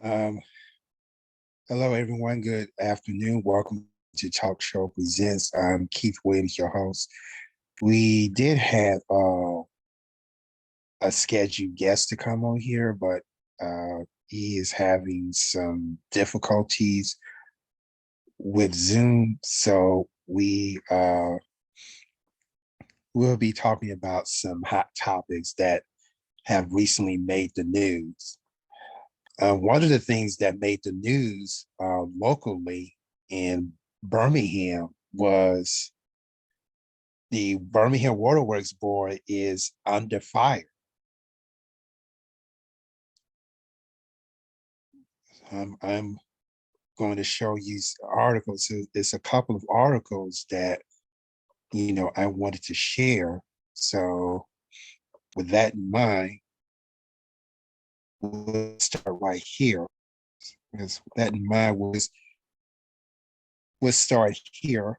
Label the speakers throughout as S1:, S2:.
S1: Um, Hello, everyone. Good afternoon. Welcome to Talk Show Presents. I'm Keith Williams, your host. We did have a scheduled guest to come on here, but he is having some difficulties with Zoom. So will be talking about some hot topics that have recently made the news. One of the things that made the news locally in Birmingham was the Birmingham Waterworks Board is under fire. I'm going to show you articles. So there's a couple of articles that I wanted to share. So with that in mind, we'll start right here. Because with that in mind, we'll start here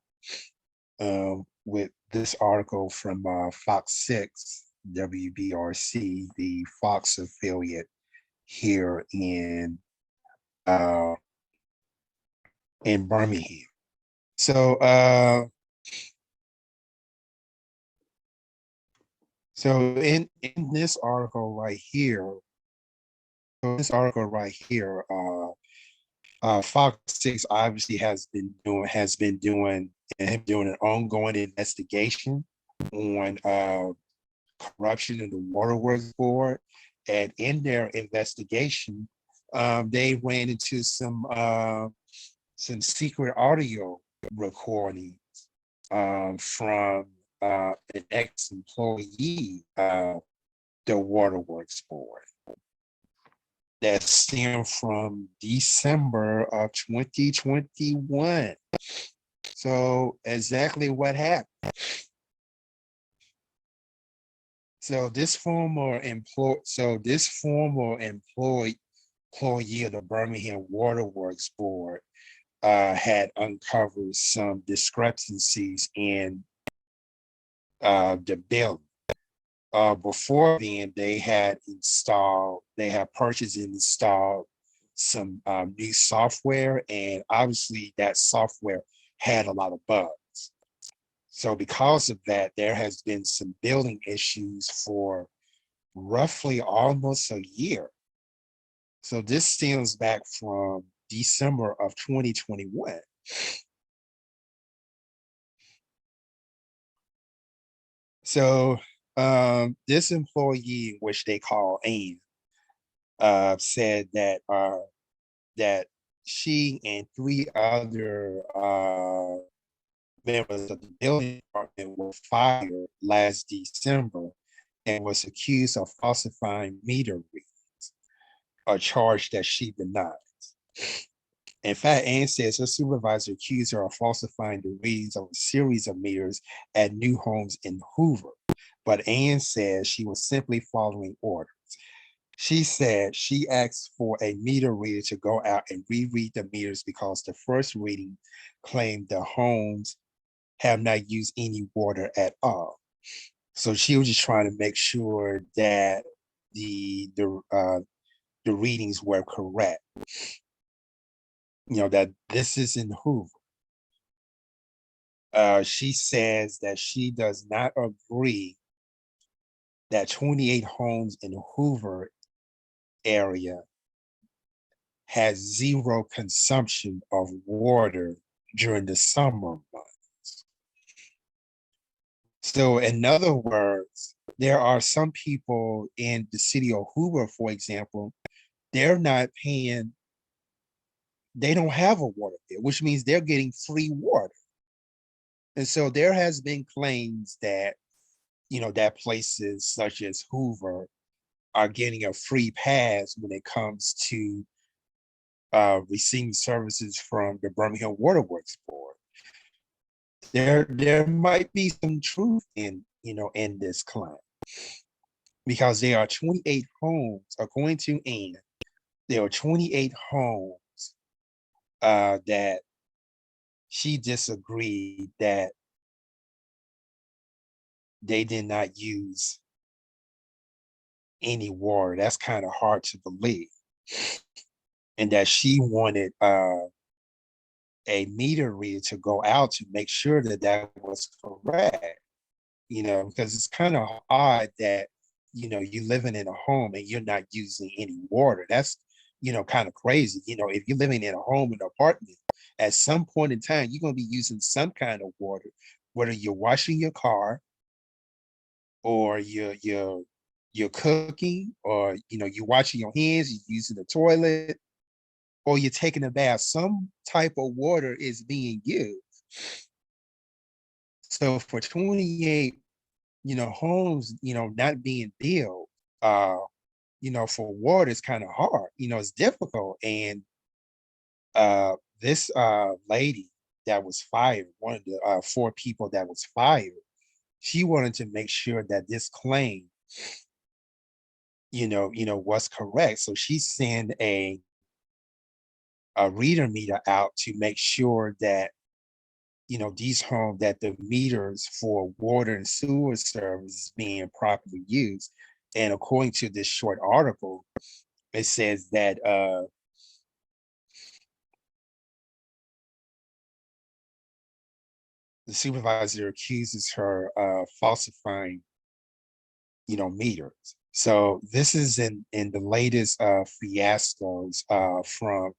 S1: with this article from Fox 6 WBRC, the Fox affiliate here uh, in Birmingham. So in this article right here, Fox 6 obviously has been doing an ongoing investigation on corruption in the Waterworks Board, and in their investigation, they ran into some secret audio recordings from an ex-employee of the Waterworks Board that stemmed from December of 2021. So exactly what happened. This former employee of the Birmingham Waterworks Board had uncovered some discrepancies in the building. Before then, they had purchased and installed some new software, and obviously that software had a lot of bugs. So because of that, there has been some building issues for roughly almost a year. So this stems back from December of 2021. So this employee, which they call Anne, said that she and three other members of the building department were fired last December and was accused of falsifying meter readings, a charge that she denies. In fact, Anne says her supervisor accused her of falsifying the readings of a series of meters at new homes in Hoover. But Anne says she was simply following orders. She said she asked for a meter reader to go out and reread the meters because the first reading claimed the homes have not used any water at all. So she was just trying to make sure that the readings were correct. That this is in Hoover. She says that she does not agree that 28 homes in Hoover area has zero consumption of water during the summer months. So, in other words, there are some people in the city of Hoover, for example, they're not paying, they don't have a water bill, which means they're getting free water. And so there has been claims that, that places such as Hoover are getting a free pass when it comes to receiving services from the Birmingham Waterworks Board. There might be some truth in this claim, because there are 28 homes, according to Anne, there are 28 homes that she disagreed that they did not use any water. That's kind of hard to believe. and that she wanted a meter reader to go out to make sure that that was correct. Because it's kind of odd that you're living in a home and you're not using any water. That's kind of crazy. If you're living in a home, an apartment, at some point in time, you're going to be using some kind of water, whether you're washing your car or you're cooking, or you're washing your hands, you're using the toilet, or you're taking a bath. Some type of water is being used. So for 28, homes, not being built, for water is kind of hard. It's difficult. And this lady that was fired, one of the four people that was fired, she wanted to make sure that this claim, was correct. So she sent a reader meter out to make sure that these homes, that the meters for water and sewer service is being properly used. And according to this short article, it says that the supervisor accuses her of falsifying, meters. So this is in the latest fiascos from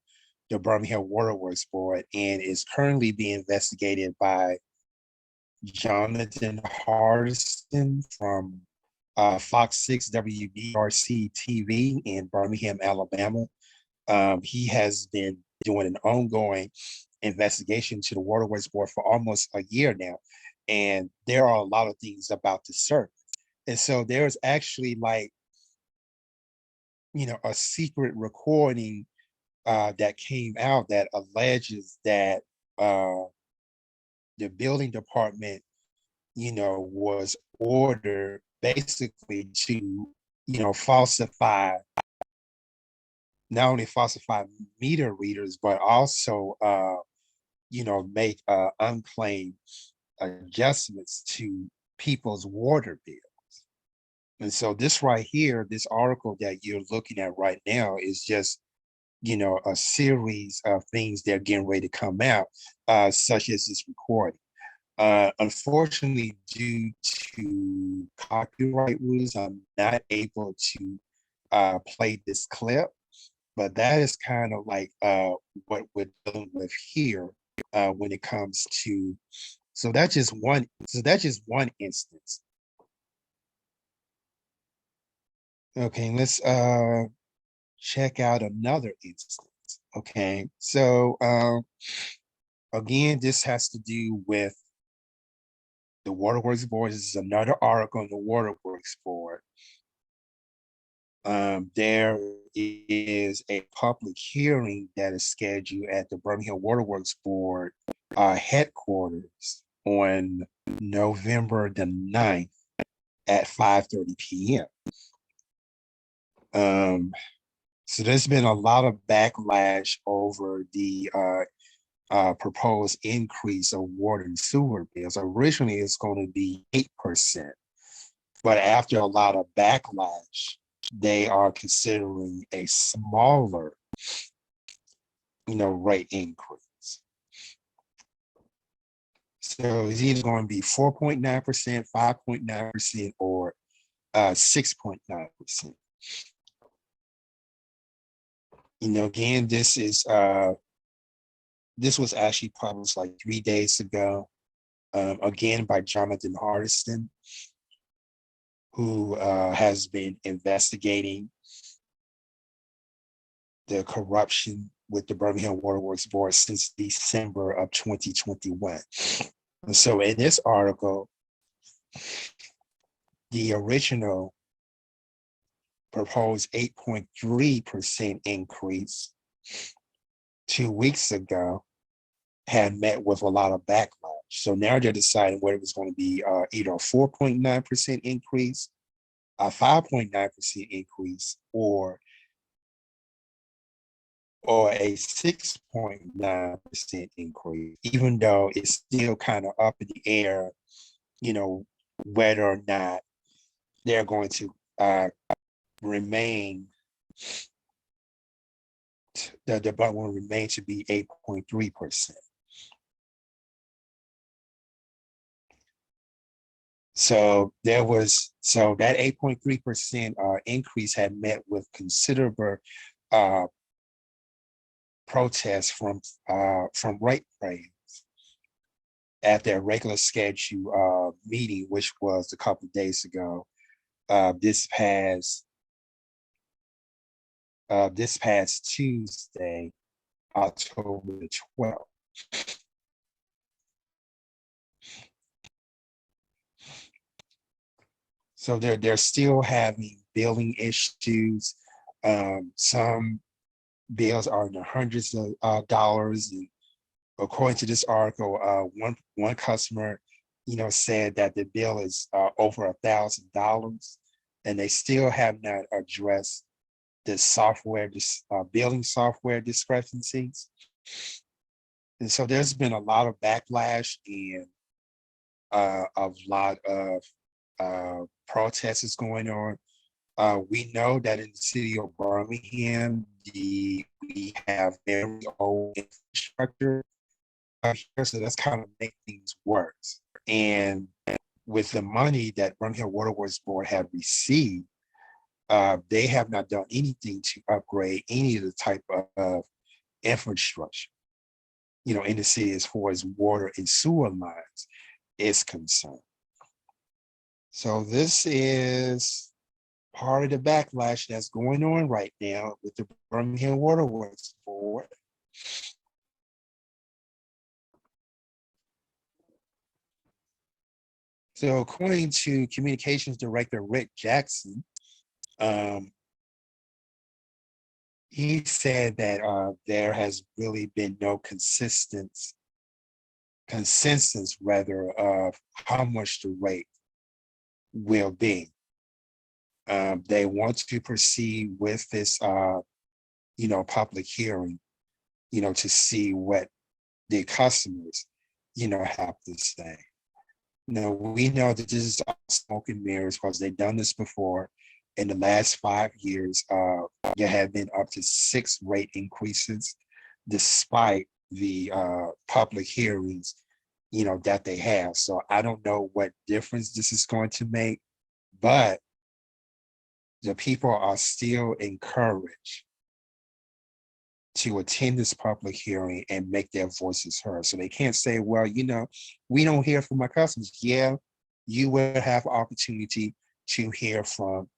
S1: the Birmingham Waterworks Board, and is currently being investigated by Jonathan Hardison from Fox 6 WBRC TV in Birmingham, Alabama. He has been doing an ongoing investigation to the Waterworks Board for almost a year now. And there are a lot of things about the surface. And so there's actually like, a secret recording that came out that alleges that the building department, was ordered basically to, falsify, not only falsify meter readers, but also, make unclaimed adjustments to people's water bill. And so this right here, this article that you're looking at right now is just, a series of things that are getting ready to come out, such as this recording. Unfortunately, due to copyright rules, I'm not able to play this clip, but that is kind of like what we're dealing with here when it comes to. So that's just one. So that's just one instance. Okay, let's check out another instance. Okay, so again, this has to do with the Waterworks Board. This is another article on the Waterworks Board. There is a public hearing that is scheduled at the Birmingham Waterworks Board headquarters on November the 9th at 5:30 p.m. So there's been a lot of backlash over the proposed increase of water and sewer bills. Originally, it's going to be 8%, but after a lot of backlash, they are considering a smaller, rate increase. So it's either going to be 4.9%, 5.9%, or 6.9%. Again, this was actually published like 3 days ago, again by Jonathan Hardison, who has been investigating the corruption with the Birmingham Waterworks Board since December of 2021. And so in this article, the original proposed 8.3% increase 2 weeks ago had met with a lot of backlash. So now they're deciding whether it's going to be either a 4.9% increase, a 5.9% increase, or a 6.9% increase, even though it's still kind of up in the air, whether or not they're going to remain the budget will remain to be 8.3%. So that 8.3% increase had met with considerable uh, protests from rate payers at their regular schedule meeting, which was a couple of days ago. This past Tuesday, October the 12th. So they're still having billing issues. Some bills are in the hundreds of dollars. And according to this article, one customer, said that the bill is over $1,000, and they still have not addressed the billing software discrepancies. And so there's been a lot of backlash and a lot of protests going on. We know that in the city of Birmingham, we have very old infrastructure here, so that's kind of make things worse. And with the money that Birmingham Water Works Board have received, they have not done anything to upgrade any of the type of infrastructure, in the city as far as water and sewer lines is concerned. So this is part of the backlash that's going on right now with the Birmingham Water Works Board. So according to Communications Director Rick Jackson, he said that there has really been no consensus rather of how much the rate will be. They want to proceed with this, public hearing, to see what the customers, have to say. We know that this is all smoke and mirrors because they've done this before. In the last 5 years, there have been up to 6 rate increases, despite the public hearings, that they have. So I don't know what difference this is going to make, but the people are still encouraged to attend this public hearing and make their voices heard. So they can't say, well, we don't hear from our customers. Yeah, you will have opportunity to hear from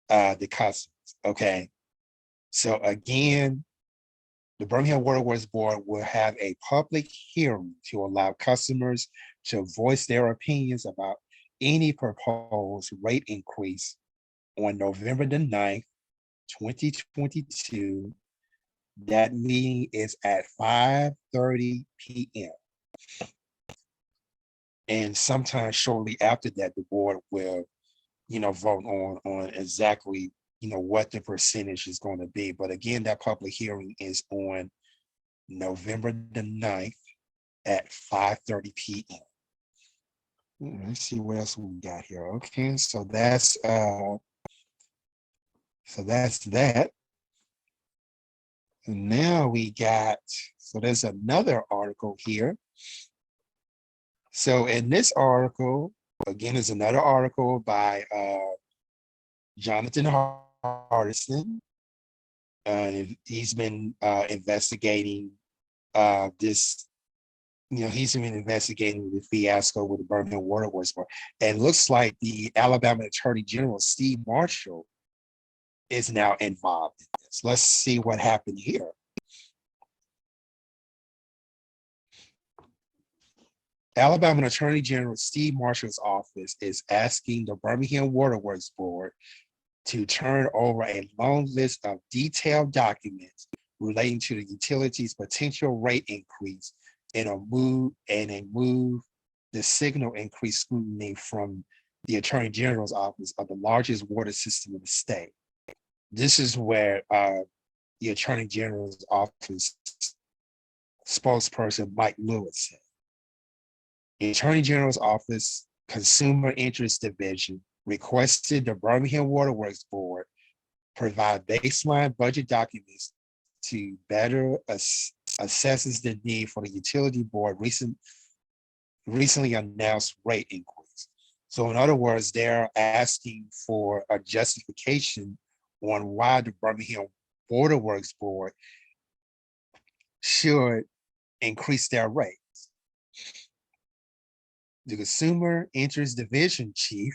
S1: the customers, okay? So again, the Birmingham Water Works Board will have a public hearing to allow customers to voice their opinions about any proposed rate increase on November the 9th, 2022. That meeting is at 5:30 p.m. And sometime shortly after that, the board will, vote on exactly, what the percentage is going to be. But again, that public hearing is on November the 9th at 5:30 p.m. Let's see what else we got here. Okay, so that's that. And now so there's another article here. So in this article, again, is another article by Jonathan Hardison. He's been investigating this, he's been investigating the fiasco with the Birmingham Water Works Board. And it looks like the Alabama Attorney General, Steve Marshall, is now involved in this. Let's see what happened here. Alabama Attorney General Steve Marshall's office is asking the Birmingham Water Works Board to turn over a long list of detailed documents relating to the utility's potential rate increase in a move the signal increase scrutiny from the Attorney General's office of the largest water system in the state. This is where the Attorney General's office spokesperson Mike Lewis said. The Attorney General's office Consumer Interest Division requested the Birmingham Water Works Board provide baseline budget documents to better assesses the need for the utility board recently announced rate increase. So in other words, they're asking for a justification on why the Birmingham Water Works Board should increase their rate. The Consumer Interest Division Chief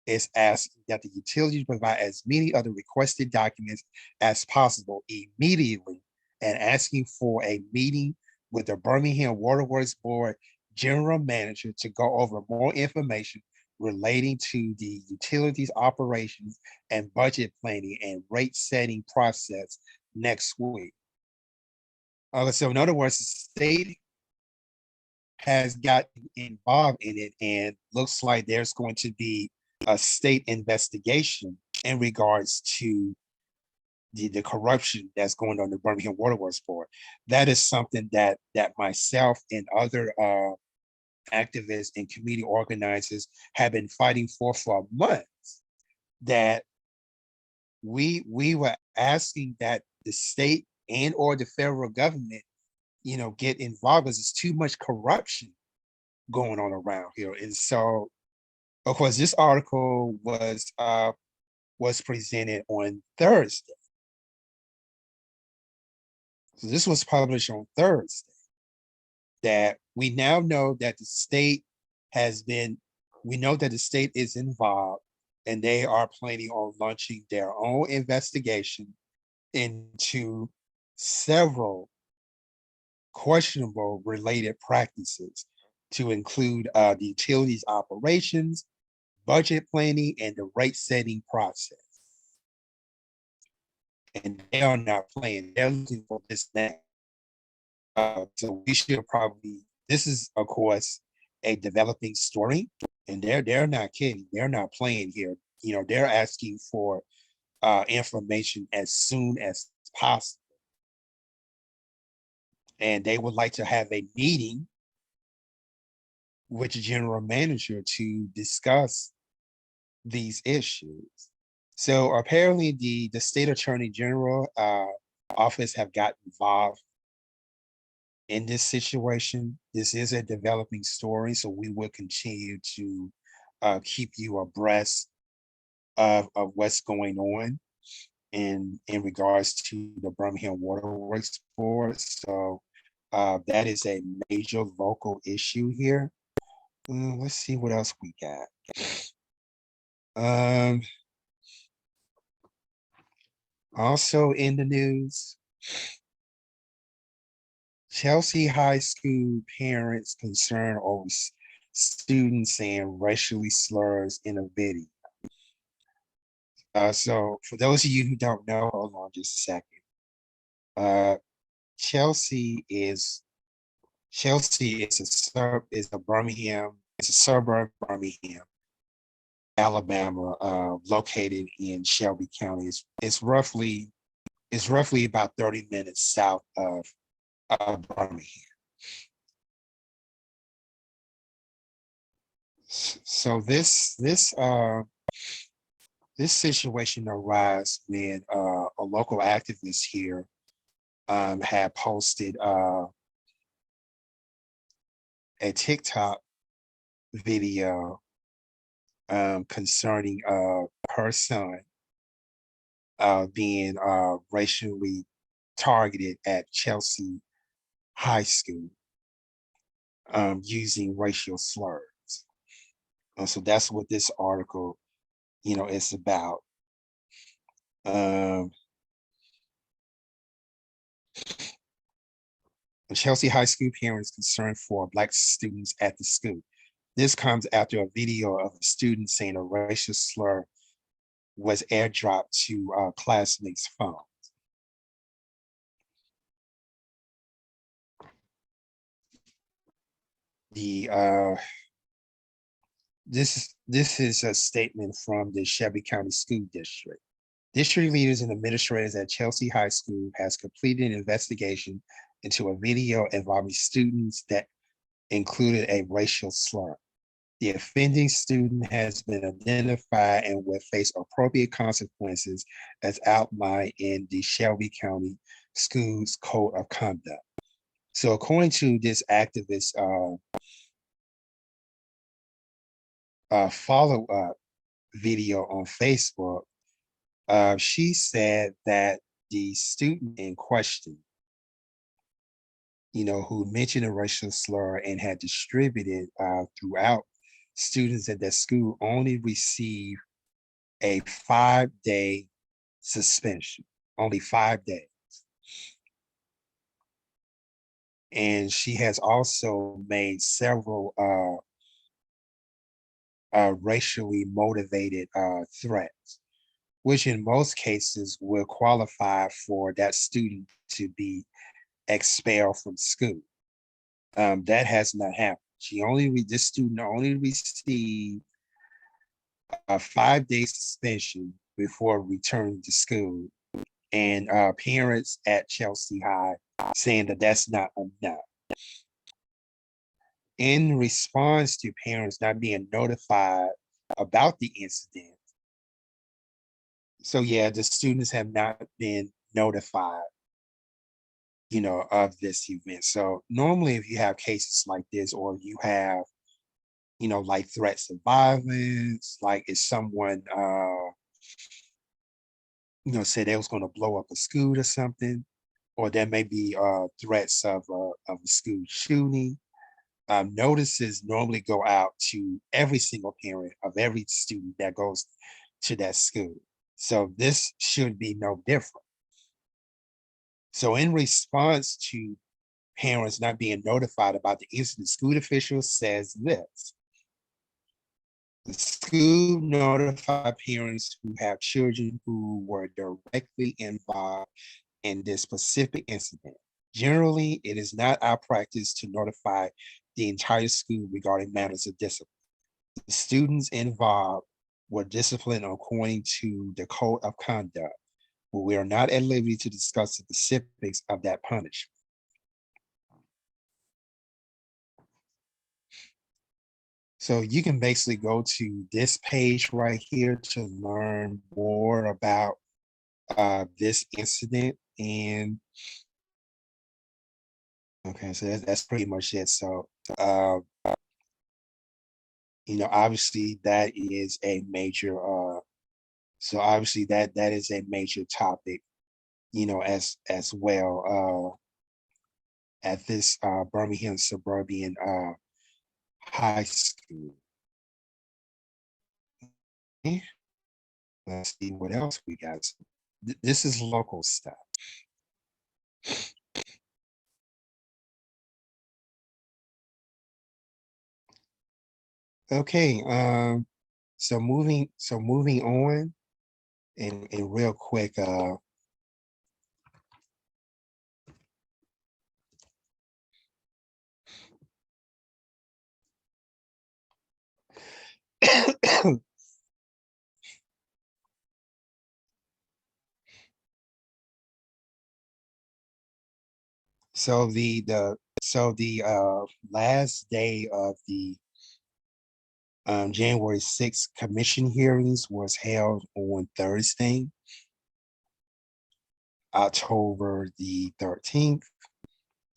S1: is asking that the utilities provide as many of the requested documents as possible immediately and asking for a meeting with the Birmingham Waterworks Board General Manager to go over more information relating to the utilities operations and budget planning and rate setting process next week. So in other words, the state has gotten involved in it and looks like there's going to be a state investigation in regards to the corruption that's going on in the Birmingham Waterworks Board. That is something that myself and other activists and community organizers have been fighting for months. That we were asking that the state and or the federal government, get involved because it's too much corruption going on around here. And so, of course, this article was presented on Thursday. So this was published on Thursday. That we now know that the state we know that the state is involved and they are planning on launching their own investigation into several questionable related practices to include the utilities operations, budget planning, and the rate setting process. And they are not playing. They're looking for this now. So we should probably. This is, of course, a developing story, and they're not kidding. They're not playing here. They're asking for information as soon as possible, and they would like to have a meeting with the general manager to discuss these issues. So apparently the state attorney general office have got involved in this situation. This is a developing story, so we will continue to keep you abreast of what's going on in regards to the Birmingham Waterworks Board. So that is a major local issue here. Let's see what else we got. Also in the news, Chelsea High School parents concerned over students saying racially slurs in a video. So for those of you who don't know, hold on just a second. Chelsea is a Birmingham, it's a suburb of Birmingham, Alabama, located in Shelby County. It's roughly about 30 minutes south of Birmingham. So this situation arose when a local activist here had posted a TikTok video concerning her son being racially targeted at Chelsea High School using racial slurs. So that's what this article, is about. Chelsea High School parents concerned for Black students at the school. This comes after a video of a student saying a racial slur was airdropped to classmates' phones. This is a statement from the Shelby County School District. District leaders and administrators at Chelsea High School has completed an investigation into a video involving students that included a racial slur. The offending student has been identified and will face appropriate consequences as outlined in the Shelby County school's code of conduct. So according to this activist follow-up video on Facebook, she said that the student in question, who mentioned a racial slur and had distributed throughout students at that school, only received a 5-day suspension, only 5 days. And she has also made several racially motivated threats, which in most cases will qualify for that student to be expelled from school. That has not happened. This student only received a 5-day suspension before returning to school, and parents at Chelsea High saying that that's not enough. In response to parents not being notified about the incident, so yeah, the students have not been notified, of this event. So normally if you have cases like this, or you have, like threats of violence, like if someone, said they was going to blow up a school or something, or there may be threats of a school shooting. Notices normally go out to every single parent of every student that goes to that school. So this should be no different. So in response to parents not being notified about the incident, school officials says this: the school notified parents who have children who were directly involved in this specific incident. Generally, it is not our practice to notify the entire school regarding matters of discipline. The students involved were disciplined according to the code of conduct, but we are not at liberty to discuss the specifics of that punishment. So you can basically go to this page right here to learn more about this incident. And okay, so that's pretty much it. So, obviously that is a major, so obviously that is a major topic, as well, at this Birmingham Suburban High School. Let's see what else we got. This is local stuff. Okay, so moving on, and real quick, so the last day of the January 6th commission hearings was held on Thursday, October the 13th.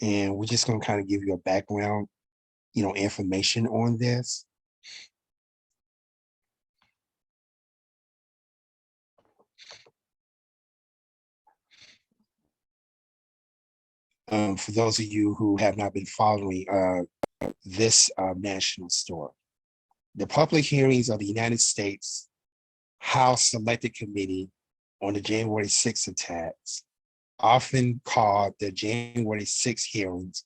S1: And we're just going to kind of give you a background, information on this. For those of you who have not been following this national story, the public hearings of the United States House Select Committee on the January 6th attacks, often called the January 6th hearings,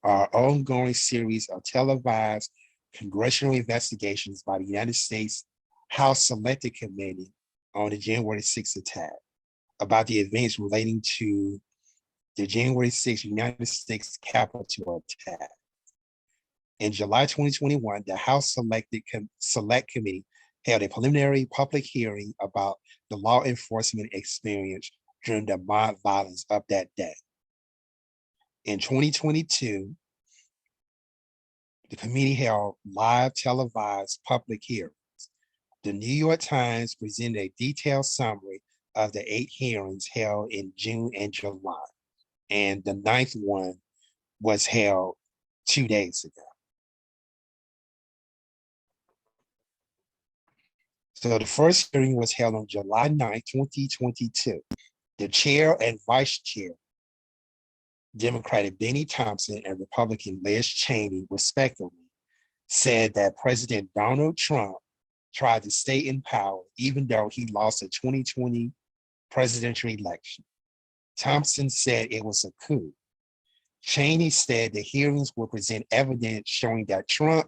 S1: are an ongoing series of televised congressional investigations by the United States House Select Committee on the January 6th attack about the events relating to the January 6th United States Capitol attack. In July 2021, the House Select Committee held a preliminary public hearing about the law enforcement experience during the mob violence of that day. In 2022, the committee held live televised public hearings. The New York Times presented a detailed summary of the 8 hearings held in June and July. and the ninth one was held 2 days ago. So the first hearing was held on July 9, 2022. The chair and vice chair, Democratic Benny Thompson and Republican Liz Cheney, respectively, said that President Donald Trump tried to stay in power even though he lost the 2020 presidential election. Thompson said it was a coup. Cheney said the hearings will present evidence showing that Trump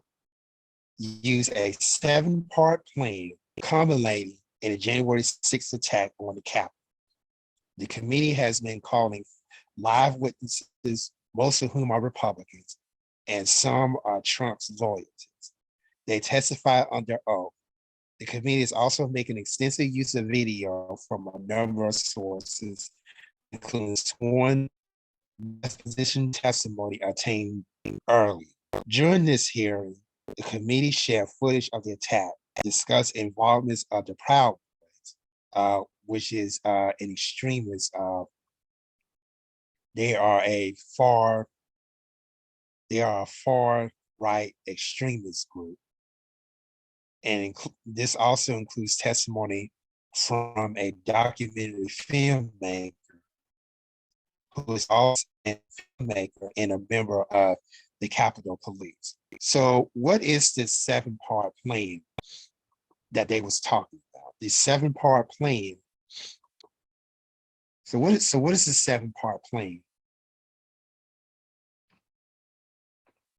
S1: used a 7-part plan culminating in a January 6th attack on the Capitol. The committee has been calling live witnesses, most of whom are Republicans, and some are Trump's lawyers. They testified under oath. The committee is also making extensive use of video from a number of sources, including sworn deposition testimony obtained early. During this hearing, the committee shared footage of the attack, discussed involvements of the Proud Boys, which is an extremist. They are a far right extremist group, and this also includes testimony from a documentary filmmaker who is also a filmmaker and a member of the Capitol Police. So what is this 7-part plan that they was talking about? The 7-part plan. So what is the 7-part plan?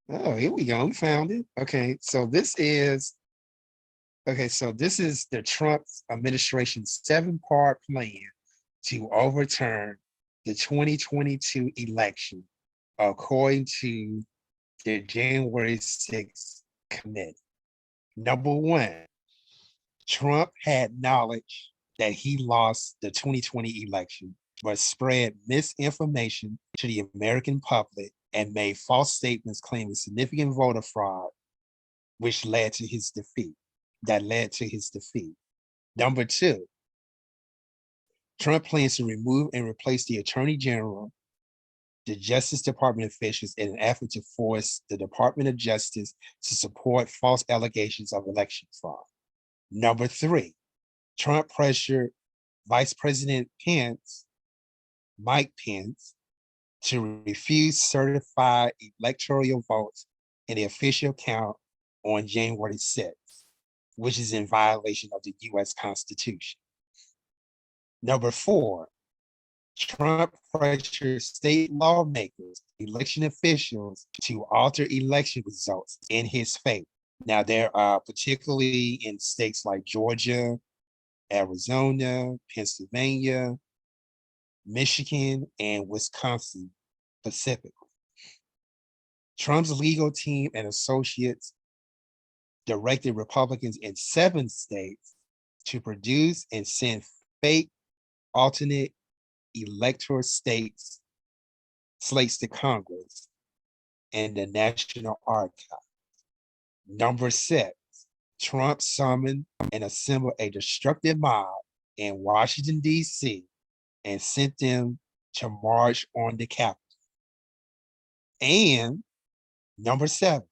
S1: Oh, here we go. We found it. Okay, so this is the Trump administration's 7-part plan to overturn the 2022 election, according to the January 6th committee. Number 1, Trump had knowledge that he lost the 2020 election, but spread misinformation to the American public and made false statements claiming significant voter fraud, which led to his defeat. Number 2, Trump plans to remove and replace the Attorney General, the Justice Department officials in an effort to force the Department of Justice to support false allegations of election fraud. Number 3, Trump pressured Vice President Mike Pence, to refuse certified electoral votes in the official count on January 6th, which is in violation of the U.S. Constitution. Number 4, Trump pressured state lawmakers, election officials, to alter election results in his favor. Now, there are particularly in states like Georgia, Arizona, Pennsylvania, Michigan, and Wisconsin specifically. Trump's legal team and associates directed Republicans in 7 states to produce and send fake alternate electoral slates to Congress and the National Archives. Number 6, Trump summoned and assembled a destructive mob in Washington, D.C., and sent them to march on the Capitol. And number 7,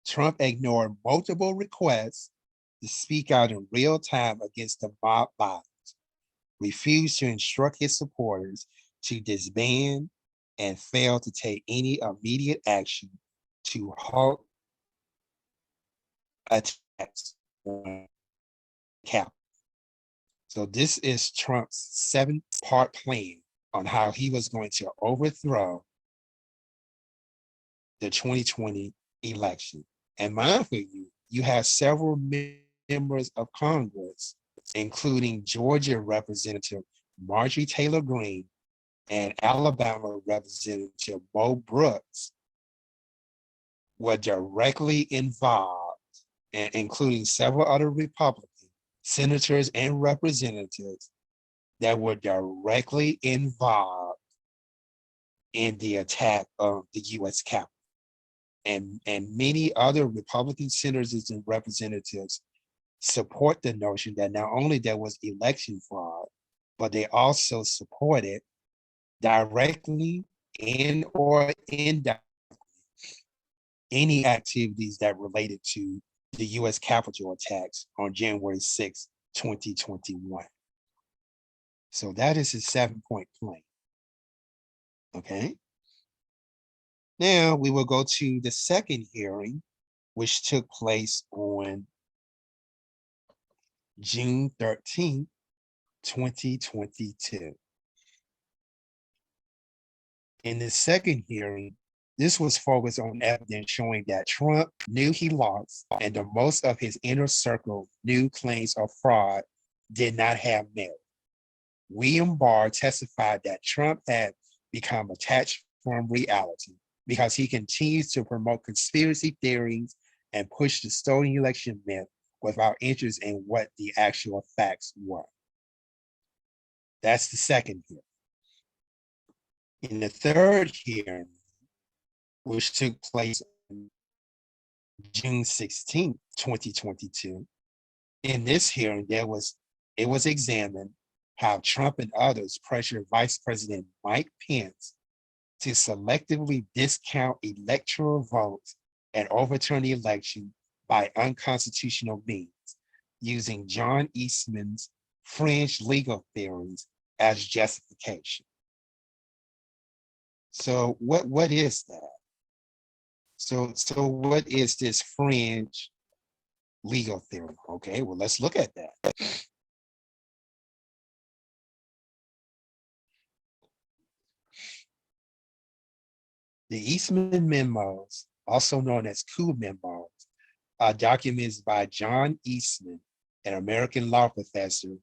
S1: Trump ignored multiple requests to speak out in real time against the mob violence, refused to instruct his supporters to disband, and failed to take any immediate action to halt attacks on the Capitol. So this is Trump's 7-part plan on how he was going to overthrow the 2020 election. And mindfully, you have several members of Congress, including Georgia Representative Marjorie Taylor Greene and Alabama Representative Mo Brooks, were directly involved, and including several other Republican senators and representatives that were directly involved in the attack of the U.S. Capitol. And many other Republican senators and representatives support the notion that not only there was election fraud, but they also supported directly and or indirectly, any activities that related to the U.S. Capitol attacks on January 6, 2021. So that is his 7-point plan. Okay. Now we will go to the second hearing, which took place on June 13, 2022. In the second hearing, this was focused on evidence showing that Trump knew he lost and that most of his inner circle knew claims of fraud did not have merit. William Barr testified that Trump had become attached from reality because he continues to promote conspiracy theories and push the stolen election myth without interest in what the actual facts were. That's the second hearing. In the third hearing, which took place on June 16, 2022, in this hearing, it was examined how Trump and others pressured Vice President Mike Pence to selectively discount electoral votes and overturn the election by unconstitutional means, using John Eastman's fringe legal theories as justification. So what is that? So what is this fringe legal theory? Okay, well, let's look at that. The Eastman memos, also known as coup memos, are documents by John Eastman, an American law professor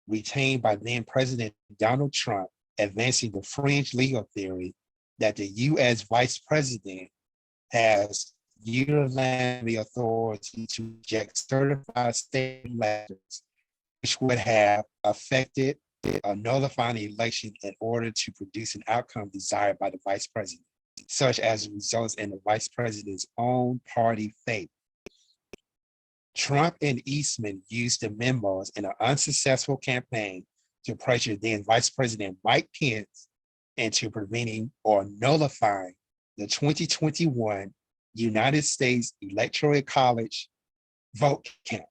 S1: retained by then President Donald Trump, advancing the fringe legal theory that the U.S. Vice President has unilateral authority to reject certified state electors, which would have affected nullifying the election in order to produce an outcome desired by the vice president, such as results in the vice president's own party favor. Trump and Eastman used the memos in an unsuccessful campaign to pressure then Vice President Mike Pence into preventing or nullifying the 2021 United States Electoral College vote count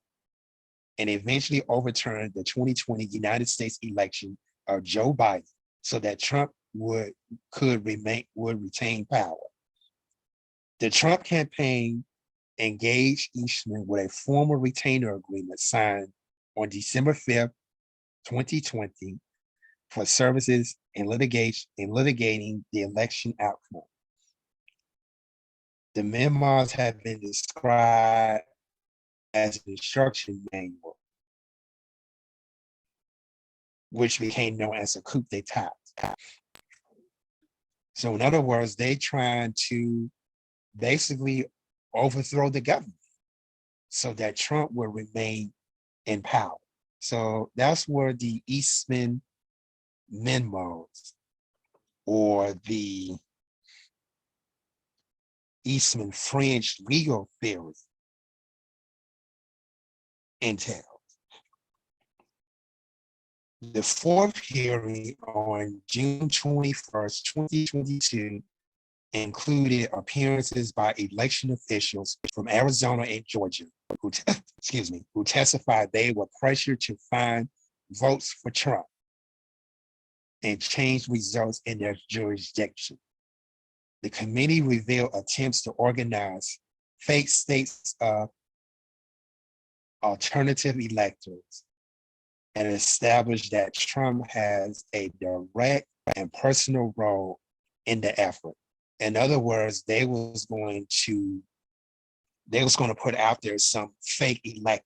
S1: and eventually overturned the 2020 United States election of Joe Biden so that Trump would retain power. The Trump campaign engaged Eastman with a formal retainer agreement signed on December 5th, 2020 for services in litigating the election outcome. The memos have been described as an instruction manual, which became known as a coup d'etat. So in other words, they trying to basically overthrow the government so that Trump will remain in power. So that's where the Eastman memos or the Eastman fringe legal theory entails. The fourth hearing on June 21st, 2022 included appearances by election officials from Arizona and Georgia who testified they were pressured to find votes for Trump and change results in their jurisdiction. The committee revealed attempts to organize fake states of alternative electors and established that Trump has a direct and personal role in the effort. In other words, they was going to put out there some fake electors.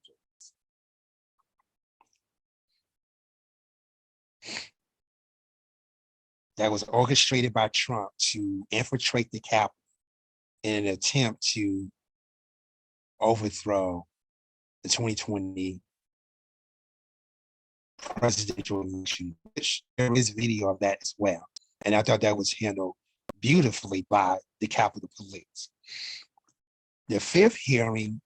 S1: That was orchestrated by Trump to infiltrate the Capitol in an attempt to overthrow the 2020 presidential election, which there is video of that as well. And I thought that was handled beautifully by the Capitol Police. The fifth hearing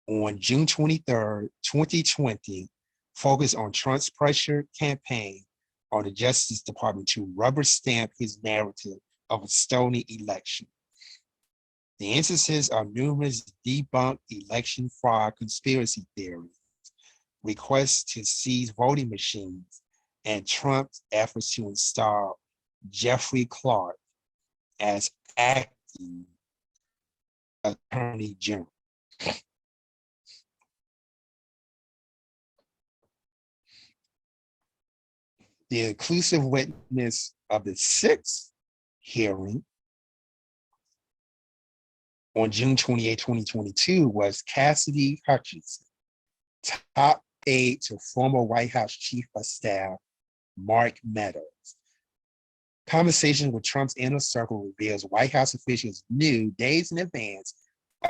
S1: on June 23rd, 2020, focused on Trump's pressure campaign on the Justice Department to rubber stamp his narrative of a stolen election. The instances are numerous debunked election fraud conspiracy theories, requests to seize voting machines, and Trump's efforts to install Jeffrey Clark as acting attorney general. The inclusive witness of the sixth hearing on June 28, 2022 was Cassidy Hutchinson, top aide to former White House Chief of Staff Mark Meadows. Conversation with Trump's inner circle reveals White House officials knew days in advance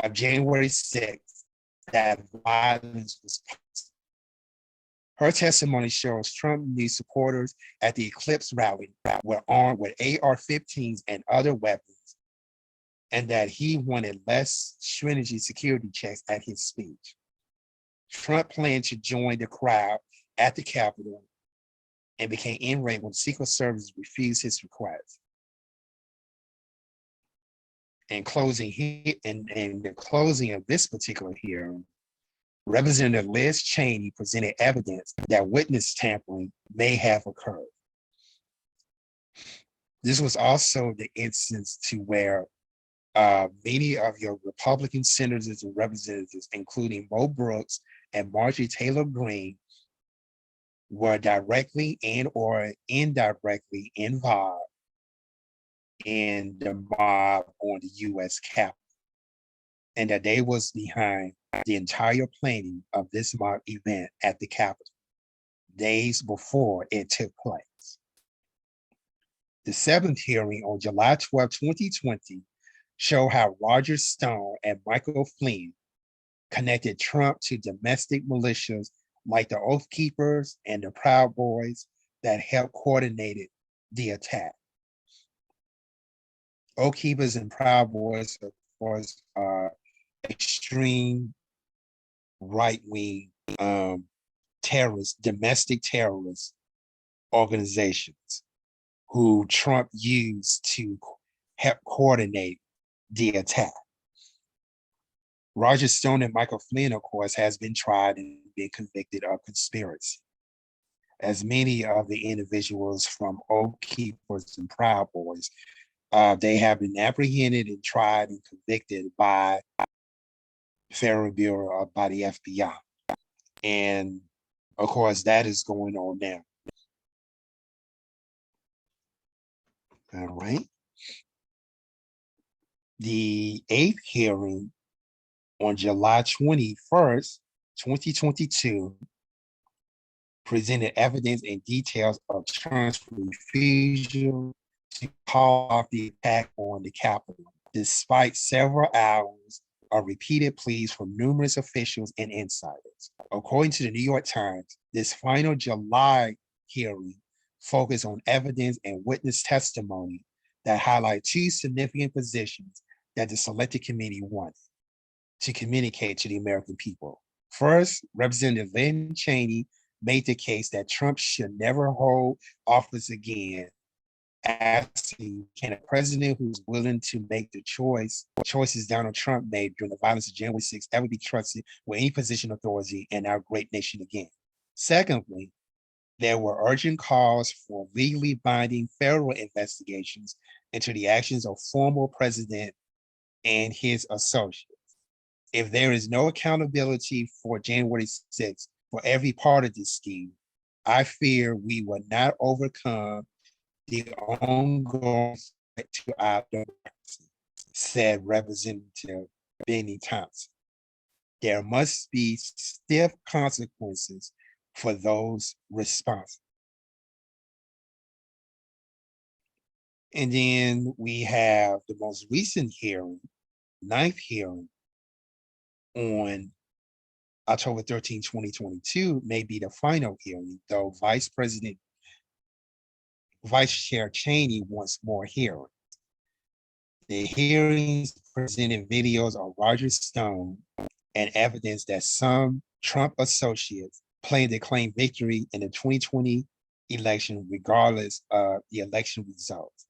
S1: of January 6th that violence was possible. Her testimony shows Trump knew supporters at the Eclipse rally were armed with AR-15s and other weapons, and that he wanted less stringent security checks at his speech. Trump planned to join the crowd at the Capitol and became enraged when Secret Service refused his request. In the closing of this particular hearing, Representative Liz Cheney presented evidence that witness tampering may have occurred. This was also the instance to where many of your Republican senators and representatives, including Mo Brooks and Marjorie Taylor Greene, were directly and or indirectly involved in the mob on the U.S. Capitol, and that they was behind the entire planning of this mock event at the Capitol days before it took place. The seventh hearing on July 12, 2020 showed how Roger Stone and Michael Flynn connected Trump to domestic militias like the Oath Keepers and the Proud Boys that helped coordinate the attack. Oath Keepers and Proud Boys, of course, are extreme right-wing terrorist, domestic terrorist organizations who Trump used to help coordinate the attack. Roger Stone and Michael Flynn, of course, has been tried and been convicted of conspiracy. As many of the individuals from Oath Keepers and Proud Boys, they have been apprehended and tried and convicted by Federal Bureau, by the FBI. And of course, that is going on now. All right. The eighth hearing on July 21st, 2022, presented evidence and details of Trump's refusal to call off the attack on the Capitol, despite several hours of repeated pleas from numerous officials and insiders. According to the New York Times, this final July hearing focused on evidence and witness testimony that highlight two significant positions that the Select Committee wanted to communicate to the American people. First, Representative Liz Cheney made the case that Trump should never hold office again, asking, can a president who's willing to make the choices Donald Trump made during the violence of January 6th ever be trusted with any position of authority in our great nation again? Secondly, there were urgent calls for legally binding federal investigations into the actions of former president and his associates. If there is no accountability for January 6th for every part of this scheme, I fear we will not overcome the ongoing threat to our democracy, said Representative Benny Thompson. There must be stiff consequences for those responsible. And then we have the most recent hearing, ninth hearing, on October 13, 2022, may be the final hearing, though Vice Chair Cheney wants more hearings. The hearings presented videos of Roger Stone and evidence that some Trump associates planned to claim victory in the 2020 election regardless of the election results.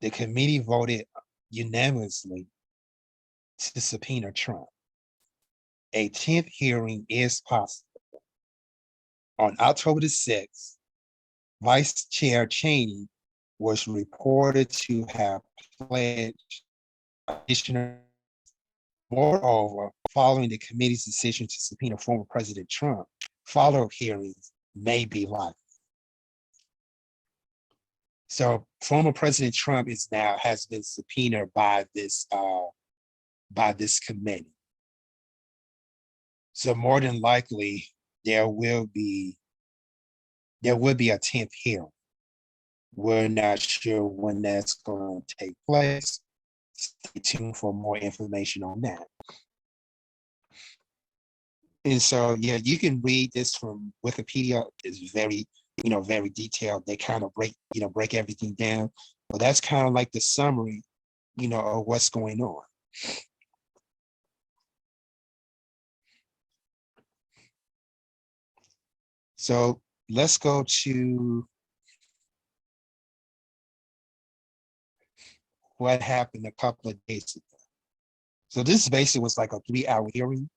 S1: The committee voted unanimously to subpoena Trump. A 10th hearing is possible. On October the 6th, Vice Chair Cheney was reported to have pledged additional. Moreover, following the committee's decision to subpoena former President Trump, follow-up hearings may be likely. So former President Trump has been subpoenaed by this committee. So more than likely, there will be a 10th hearing. We're not sure when that's going to take place. Stay tuned for more information on that. And so, yeah, you can read this from Wikipedia. It's very, very detailed. They kind of break everything down. But that's kind of like the summary, of what's going on. So let's go to what happened a couple of days ago. So this basically was like a 3-hour hearing,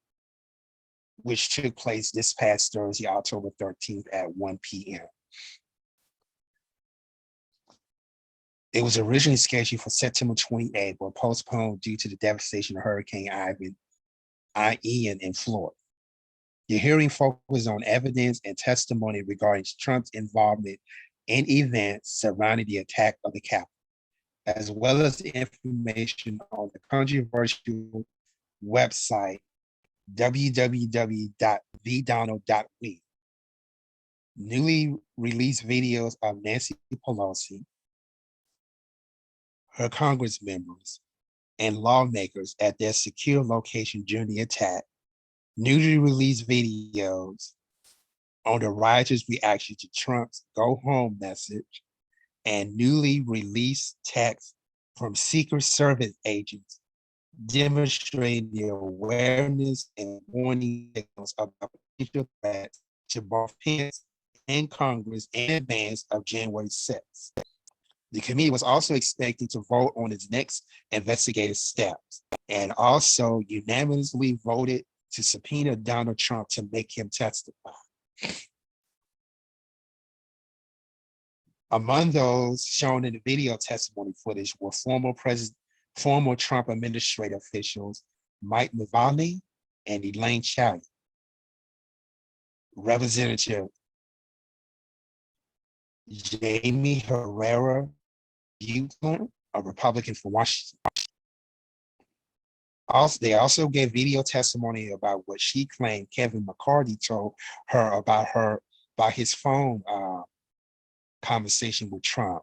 S1: which took place this past Thursday, October 13th at 1 p.m. It was originally scheduled for September 28th, but postponed due to the devastation of Hurricane Ian in Florida. The hearing focused on evidence and testimony regarding Trump's involvement in events surrounding the attack of the Capitol, as well as the information on the controversial website www.thedonald.we. Newly released videos of Nancy Pelosi, her Congress members, and lawmakers at their secure location during the attack. Newly released videos on the rioters' reaction to Trump's go home message, and newly released text from Secret Service agents demonstrating the awareness and warning signals about potential threats to both Pence and Congress in advance of January 6th. The committee was also expected to vote on its next investigative steps, and also unanimously voted to subpoena Donald Trump to make him testify. Among those shown in the video testimony footage were former Trump administrative officials Mike Mulvaney and Elaine Chao. Representative Jamie Herrera Buechler, a Republican from Washington. They also gave video testimony about what she claimed Kevin McCarthy told her about his phone conversation with Trump.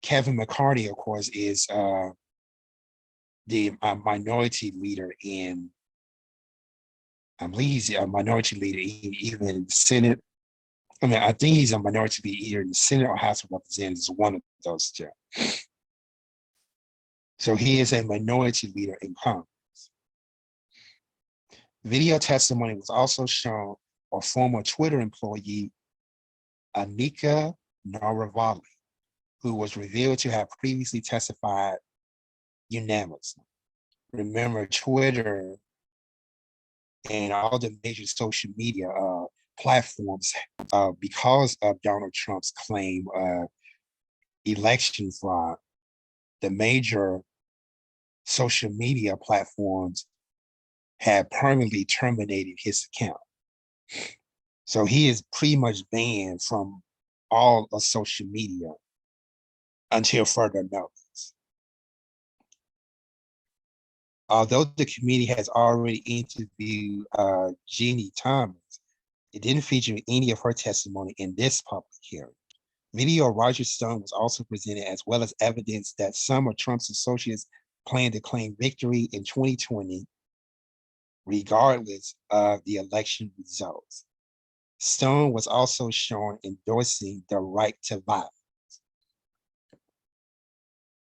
S1: Kevin McCarthy, of course, is the minority leader I believe he's a minority leader even in the Senate. I think he's a minority leader either in the Senate or House of Representatives, one of those two. So he is a minority leader in Congress. Video testimony was also shown of former Twitter employee Anika Naravali, who was revealed to have previously testified unanimously. Remember, Twitter and all the major social media platforms, because of Donald Trump's claim election fraud, the major social media platforms had permanently terminated his account. So he is pretty much banned from all of social media until further notice. Although the committee has already interviewed Jeannie Thomas, it didn't feature any of her testimony in this public hearing. Video of Roger Stone was also presented, as well as evidence that some of Trump's associates plan to claim victory in 2020, regardless of the election results. Stone was also shown endorsing the right to violence.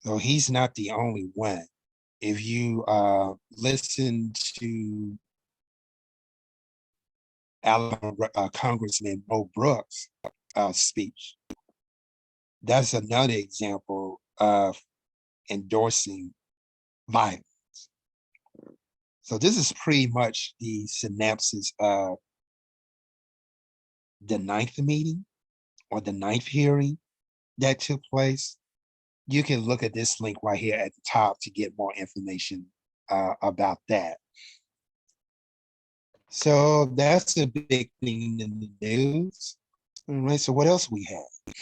S1: So he's not the only one. If you listen to Alabama Congressman Mo Brooks speech. That's another example of endorsing violence. So this is pretty much the synopsis of the ninth meeting or the ninth hearing that took place. You can look at this link right here at the top to get more information about that. So that's a big thing in the news. All right, so what else we have?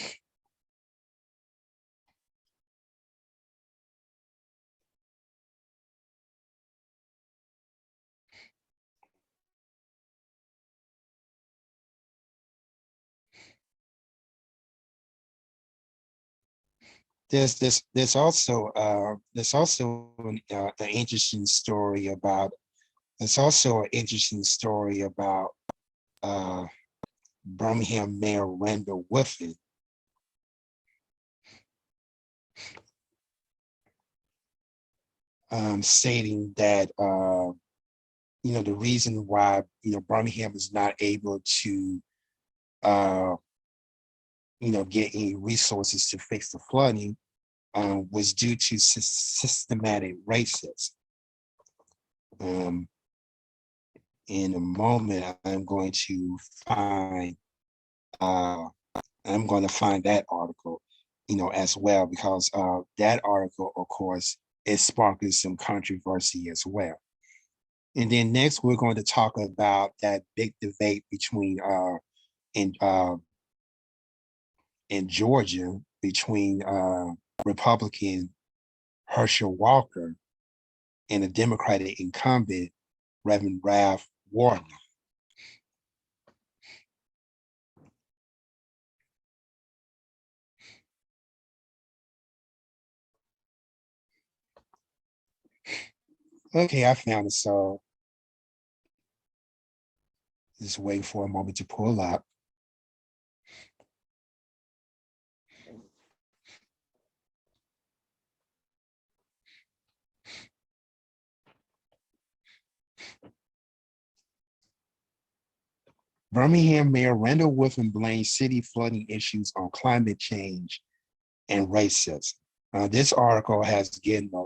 S1: There's also an interesting story about there's also an interesting story about uh, Birmingham Mayor Randall Woodfin. Stating that the reason why Birmingham is not able to uh, get any resources to fix the flooding was due to systematic racism. In a moment, uh, I'm going to find that article, as well, because that article, of course, is sparking some controversy as well. And then next, we're going to talk about that big debate between in uh, in Georgia between Republican Herschel Walker and a Democratic incumbent, Reverend Ralph Warnock. Okay, I found it. So just waiting for a moment to pull up. Birmingham Mayor Randall Woodfin blames city flooding issues on climate change and racism. This article has gotten a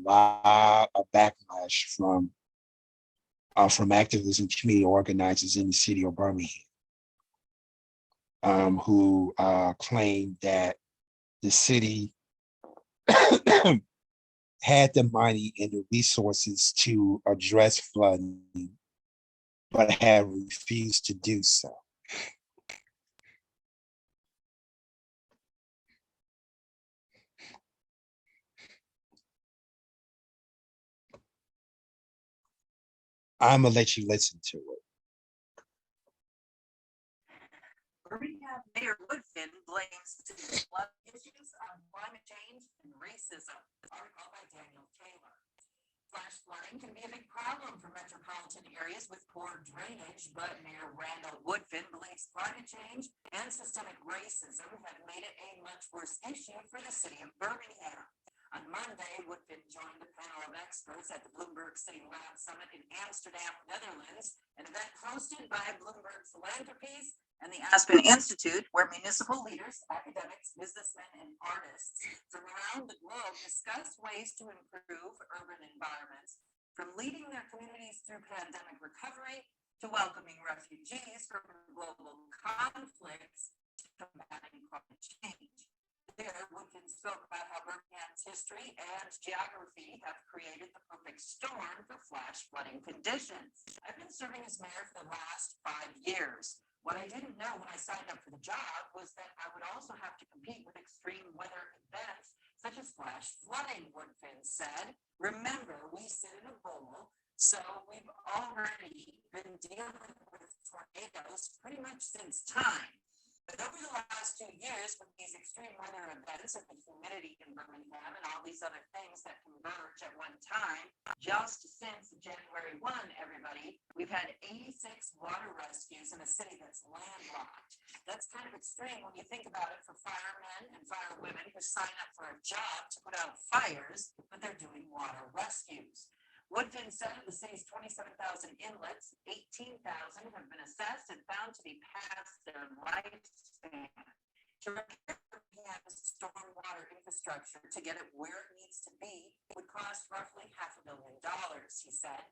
S1: lot of backlash from activists and community organizers in the city of Birmingham, who claim that the city had the money and the resources to address flooding, but have refused to do so. I'm gonna let you listen to it.
S2: Birmingham Mayor Woodfin blames flood issues on climate change and racism. Article by Daniel Taylor. Flash flooding can be a big problem for metropolitan areas with poor drainage, but Mayor Randall Woodfin believes climate change and systemic racism have made it a much worse issue for the city of Birmingham. On Monday, Woodfin joined a panel of experts at the Bloomberg City Lab Summit in Amsterdam, Netherlands, an event hosted by Bloomberg Philanthropies and the Aspen Institute, where municipal leaders, academics, businessmen, and artists from around the globe discuss ways to improve urban environments, from leading their communities through pandemic recovery to welcoming refugees from global conflicts to combating climate change. There, Woodfin spoke about how Birmingham's history and geography have created the perfect storm for flash flooding conditions. I've been serving as mayor for the last 5 years. What I didn't know when I signed up for the job was that I would also have to compete with extreme weather events such as flash flooding, Woodfin said. Remember, we sit in a bowl, so we've already been dealing with tornadoes pretty much since time. But over the last 2 years, with these extreme weather events and the humidity in Birmingham and all these other things that converge at one time, just since January 1, everybody, we've had 86 water rescues in a city that's landlocked. That's kind of extreme when you think about it for firemen and firewomen who sign up for a job to put out fires, but they're doing water rescues. Woodfin said of the city's 27,000 inlets, 18,000 have been assessed and found to be past their lifespan. To repair stormwater infrastructure to get it where it needs to be would cost roughly $500,000, he said.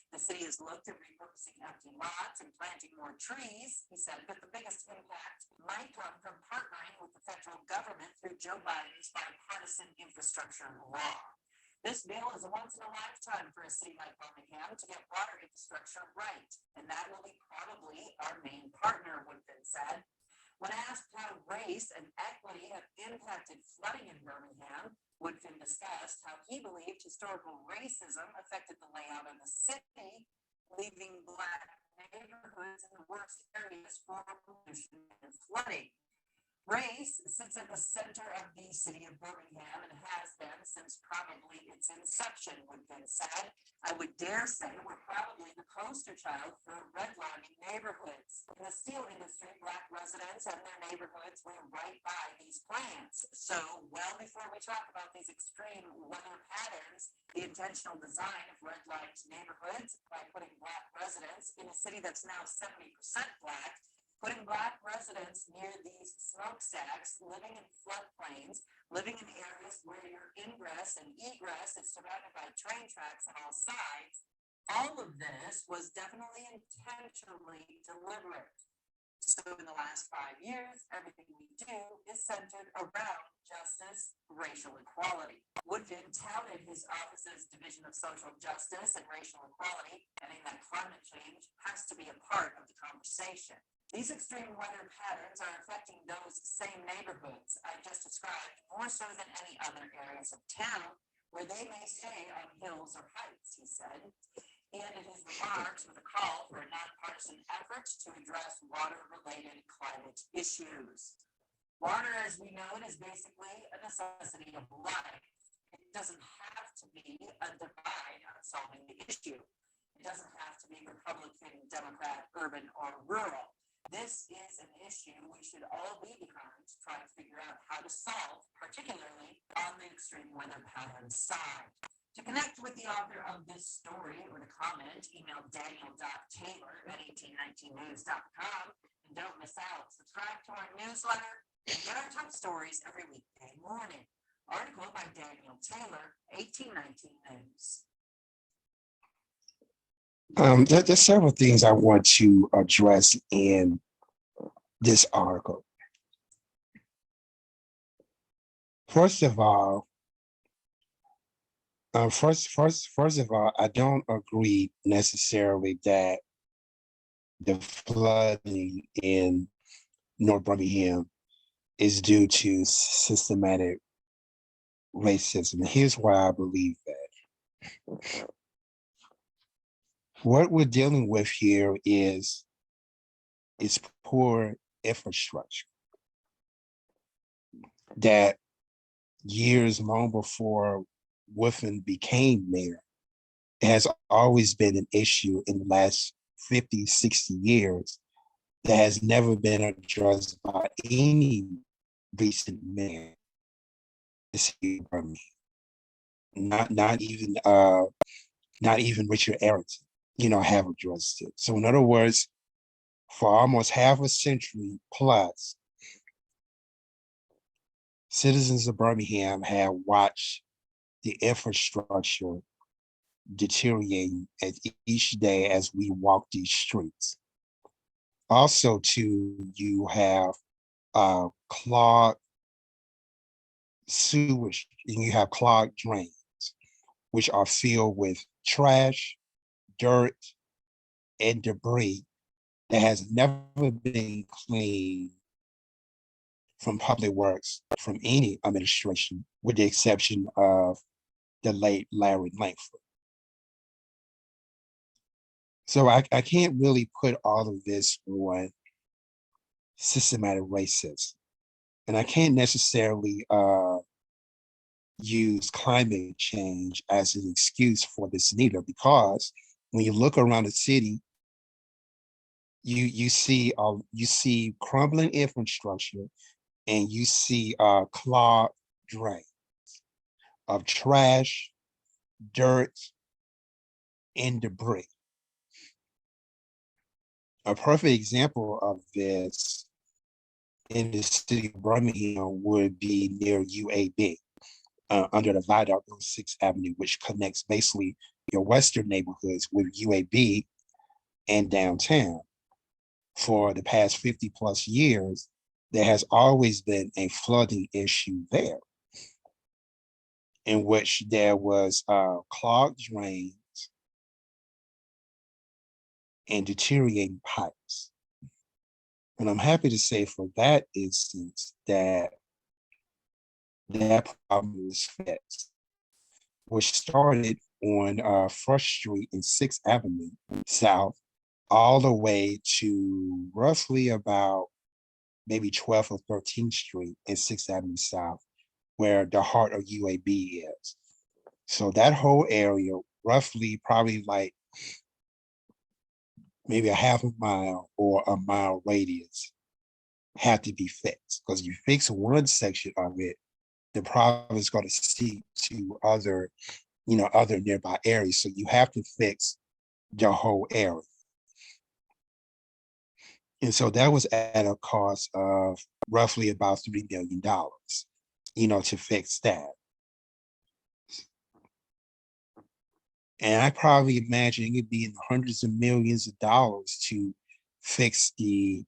S2: The city has looked at repurposing empty lots and planting more trees, he said, but the biggest impact might come from partnering with the federal government through Joe Biden's bipartisan infrastructure law. This bill is a once in a lifetime for a city like Birmingham to get water infrastructure right, and that will be probably our main partner, Woodfin said. When asked how race and equity have impacted flooding in Birmingham, Woodfin discussed how he believed historical racism affected the layout of the city, leaving Black neighborhoods in the worst areas for pollution and flooding. Race sits at the center of the city of Birmingham and has been since probably its inception, Woodfin said. I would dare say we're probably the poster child for redlining neighborhoods. In the steel industry, Black residents and their neighborhoods went right by these plants. So, well before we talk about these extreme weather patterns, the intentional design of redlined neighborhoods by putting Black residents in a city that's now 70% Black, putting Black residents near these smokestacks, living in floodplains, living in areas where your ingress and egress is surrounded by train tracks on all sides, all of this was definitely intentionally deliberate. So in the last 5 years, everything we do is centered around justice, racial equality. Woodfin touted his office's Division of Social Justice and Racial Equality, adding that climate change has to be a part of the conversation. These extreme weather patterns are affecting those same neighborhoods I just described more so than any other areas of town where they may stay on hills or heights, he said. And in his remarks with a call for a nonpartisan effort to address water-related climate issues. Water, as we know it, is basically a necessity of life. It doesn't have to be a divide on solving the issue. It doesn't have to be Republican, Democrat, urban, or rural. This is an issue we should all be behind to try to figure out how to solve, particularly on the extreme weather pattern side. To connect with the author of this story or to comment, email daniel.taylor@1819news.com. And don't miss out. Subscribe to our newsletter and get our top stories every weekday morning. Article by Daniel Taylor, 1819 News.
S1: There's several things I want to address in this article. First of all, I don't agree necessarily that the flooding in North Birmingham is due to systematic racism. Here's why I believe that. What we're dealing with here is poor infrastructure that years long before Woodfin became mayor has always been an issue in the last 50, 60 years that has never been addressed by any recent mayor. Not even Richard Arrington, have addressed it. So in other words, for almost half a century plus, citizens of Birmingham have watched the infrastructure deteriorating at each day as we walk these streets. Also, too, you have clogged sewage, and you have clogged drains, which are filled with trash, dirt, and debris that has never been cleaned from public works from any administration, with the exception of the late Larry Langford. So I can't really put all of this on systematic racism. And I can't necessarily use climate change as an excuse for this neither, because when you look around the city, you see crumbling infrastructure, and you see clogged drains of trash, dirt, and debris. A perfect example of this in the city of Birmingham would be near UAB, under the viaduct on 6th Avenue, which connects basically your western neighborhoods with UAB and downtown. For the past 50 plus years, there has always been a flooding issue there, in which there was clogged drains and deteriorating pipes. And I'm happy to say for that instance that that problem was fixed, which started on First Street and 6th Avenue South, all the way to roughly about maybe 12th or 13th Street and 6th Avenue South, where the heart of UAB is. So that whole area, roughly probably like maybe a half a mile or a mile radius, have to be fixed. Because you fix one section of it, the problem is going to seep to other, other nearby areas. So you have to fix the whole area. And so that was at a cost of roughly about $3 million, to fix that. And I probably imagine it'd be in the hundreds of millions of dollars to fix the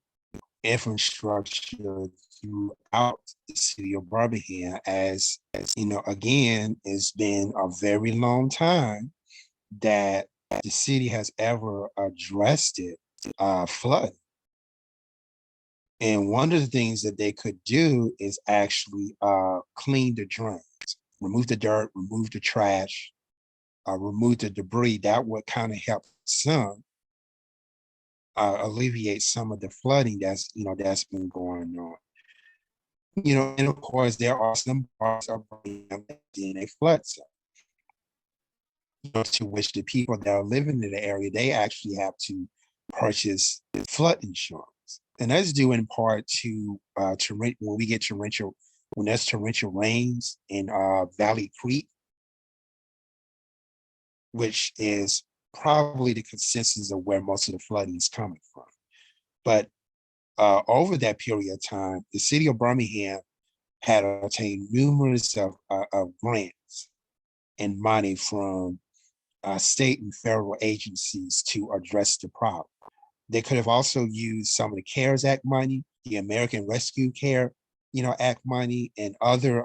S1: infrastructure throughout the city of Birmingham, as again, it's been a very long time that the city has ever addressed it, flood. And one of the things that they could do is actually clean the drains, remove the dirt, remove the trash, remove the debris. That would kind of help some alleviate some of the flooding that's been going on. And of course, there are some parts of Birmingham that in a flood zone, to which the people that are living in the area, they actually have to purchase flood insurance. And that's due in part to when we get torrential, when there's torrential rains in Valley Creek, which is probably the consensus of where most of the flooding is coming from. But over that period of time, the city of Birmingham had obtained numerous of grants and money from state and federal agencies to address the problem. They could have also used some of the CARES Act money, the American Rescue Care, Act money, and other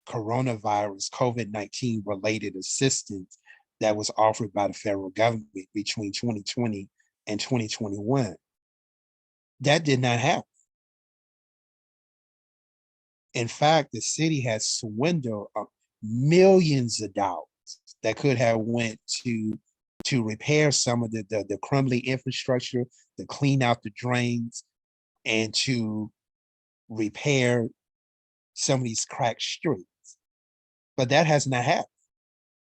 S1: coronavirus COVID-19 related assistance that was offered by the federal government between 2020 and 2021. That did not happen. In fact, the city has swindled millions of dollars that could have went to repair some of the crumbling infrastructure, to clean out the drains, and to repair some of these cracked streets. But that has not happened.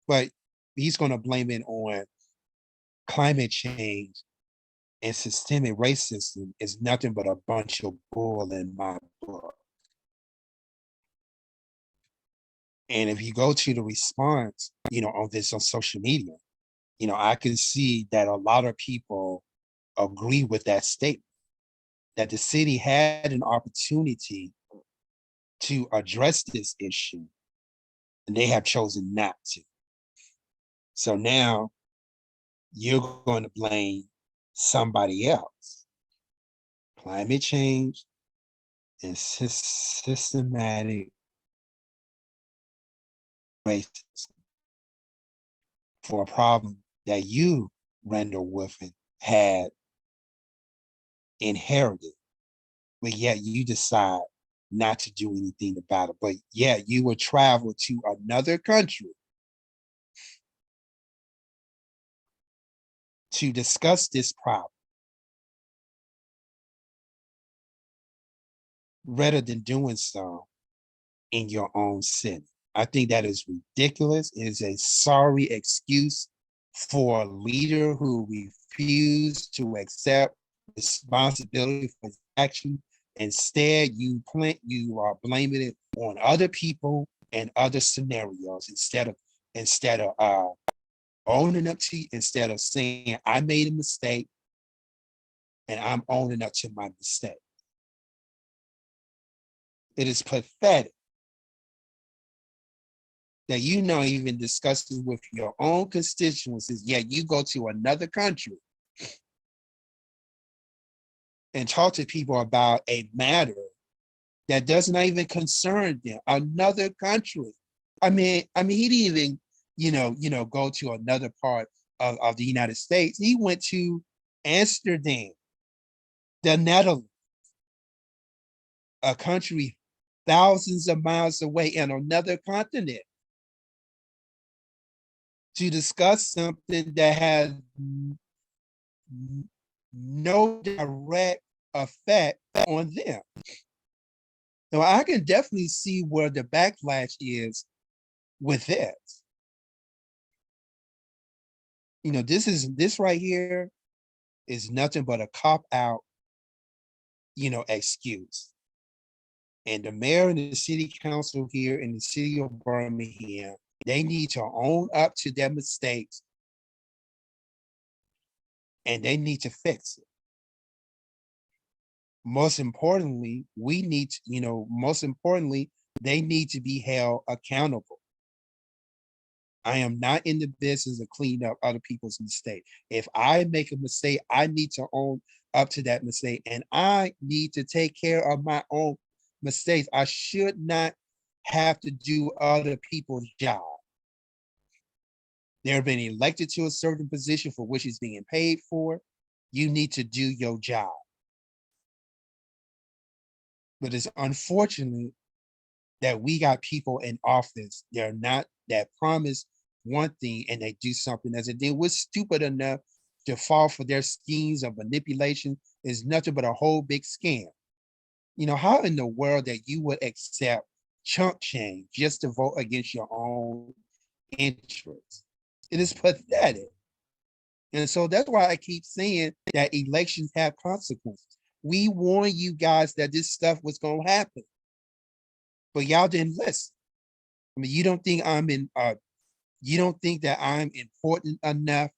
S1: But he's going to blame it on climate change and systemic racism. Is nothing but a bunch of bull in my book. And if you go to the response, on this on social media, I can see that a lot of people agree with that statement, that the city had an opportunity to address this issue and they have chosen not to. So now you're going to blame somebody else. Climate change and systematic racism for a problem that you, Randall Wolfen, had inherited, but yet you decide not to do anything about it. But yet you will travel to another country to discuss this problem rather than doing so in your own city. I think that is ridiculous. It is a sorry excuse for a leader who refused to accept responsibility for his action. Instead, you are blaming it on other people and other scenarios instead of owning up to, instead of saying, I made a mistake and I'm owning up to my mistake. It is pathetic that you not even discussing with your own constituencies, yet you go to another country and talk to people about a matter that does not even concern them. Another country. He didn't even, go to another part of the United States. He went to Amsterdam, the Netherlands, a country thousands of miles away in another continent, to discuss something that has no direct effect on them. So I can definitely see where the backlash is with that. This right here is nothing but a cop out, excuse. And the mayor and the city council here in the city of Birmingham, they need to own up to their mistakes and they need to fix it. Most importantly, they need to be held accountable. I am not in the business of cleaning up other people's mistakes. If I make a mistake, I need to own up to that mistake and I need to take care of my own mistakes. I should not have to do other people's job. They're being elected to a certain position for which is being paid for. You need to do your job. But it's unfortunate that we got people in office. They're not that promise one thing and they do something else. And then we're stupid enough to fall for their schemes of manipulation. Is nothing but a whole big scam. How in the world that you would accept chunk change just to vote against your own interests? It is pathetic. And so that's why I keep saying that elections have consequences. We warned you guys that this stuff was going to happen, but y'all didn't listen. You don't think you don't think that I'm important enough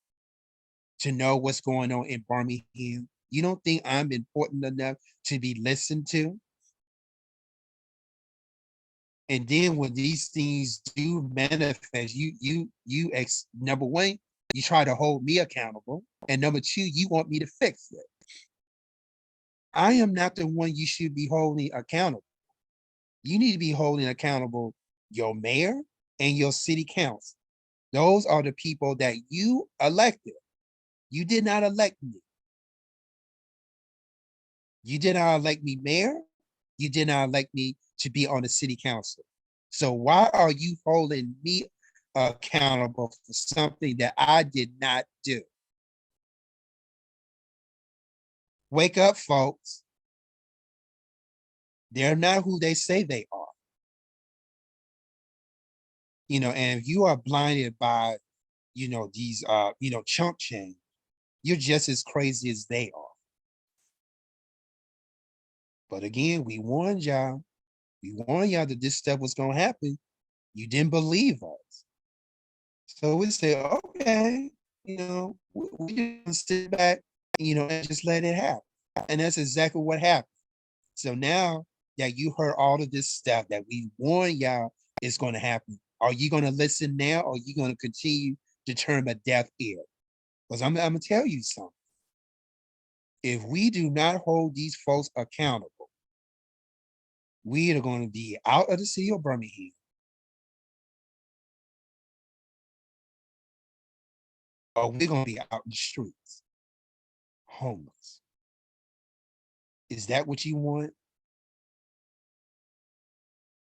S1: to know what's going on in Birmingham? You don't think I'm important enough to be listened to? And then when these things do manifest, number one, you try to hold me accountable. And number two, you want me to fix it. I am not the one you should be holding accountable. You need to be holding accountable your mayor and your city council. Those are the people that you elected. You did not elect me. You did not elect me mayor. You did not elect me to be on the city council. So why are you holding me accountable for something that I did not do? Wake up, folks. They're not who they say they are. And if you are blinded by, these, chump change, you're just as crazy as they are. But again, we warned y'all. We warned y'all that this stuff was going to happen. You didn't believe us. So we said, okay, we just sit back, and just let it happen. And that's exactly what happened. So now that you heard all of this stuff that we warned y'all is going to happen, are you going to listen now or are you going to continue to turn a deaf ear? Because I'm going to tell you something. If we do not hold these folks accountable, we are going to be out of the city of Birmingham. Or we're going to be out in the streets, homeless. Is that what you want?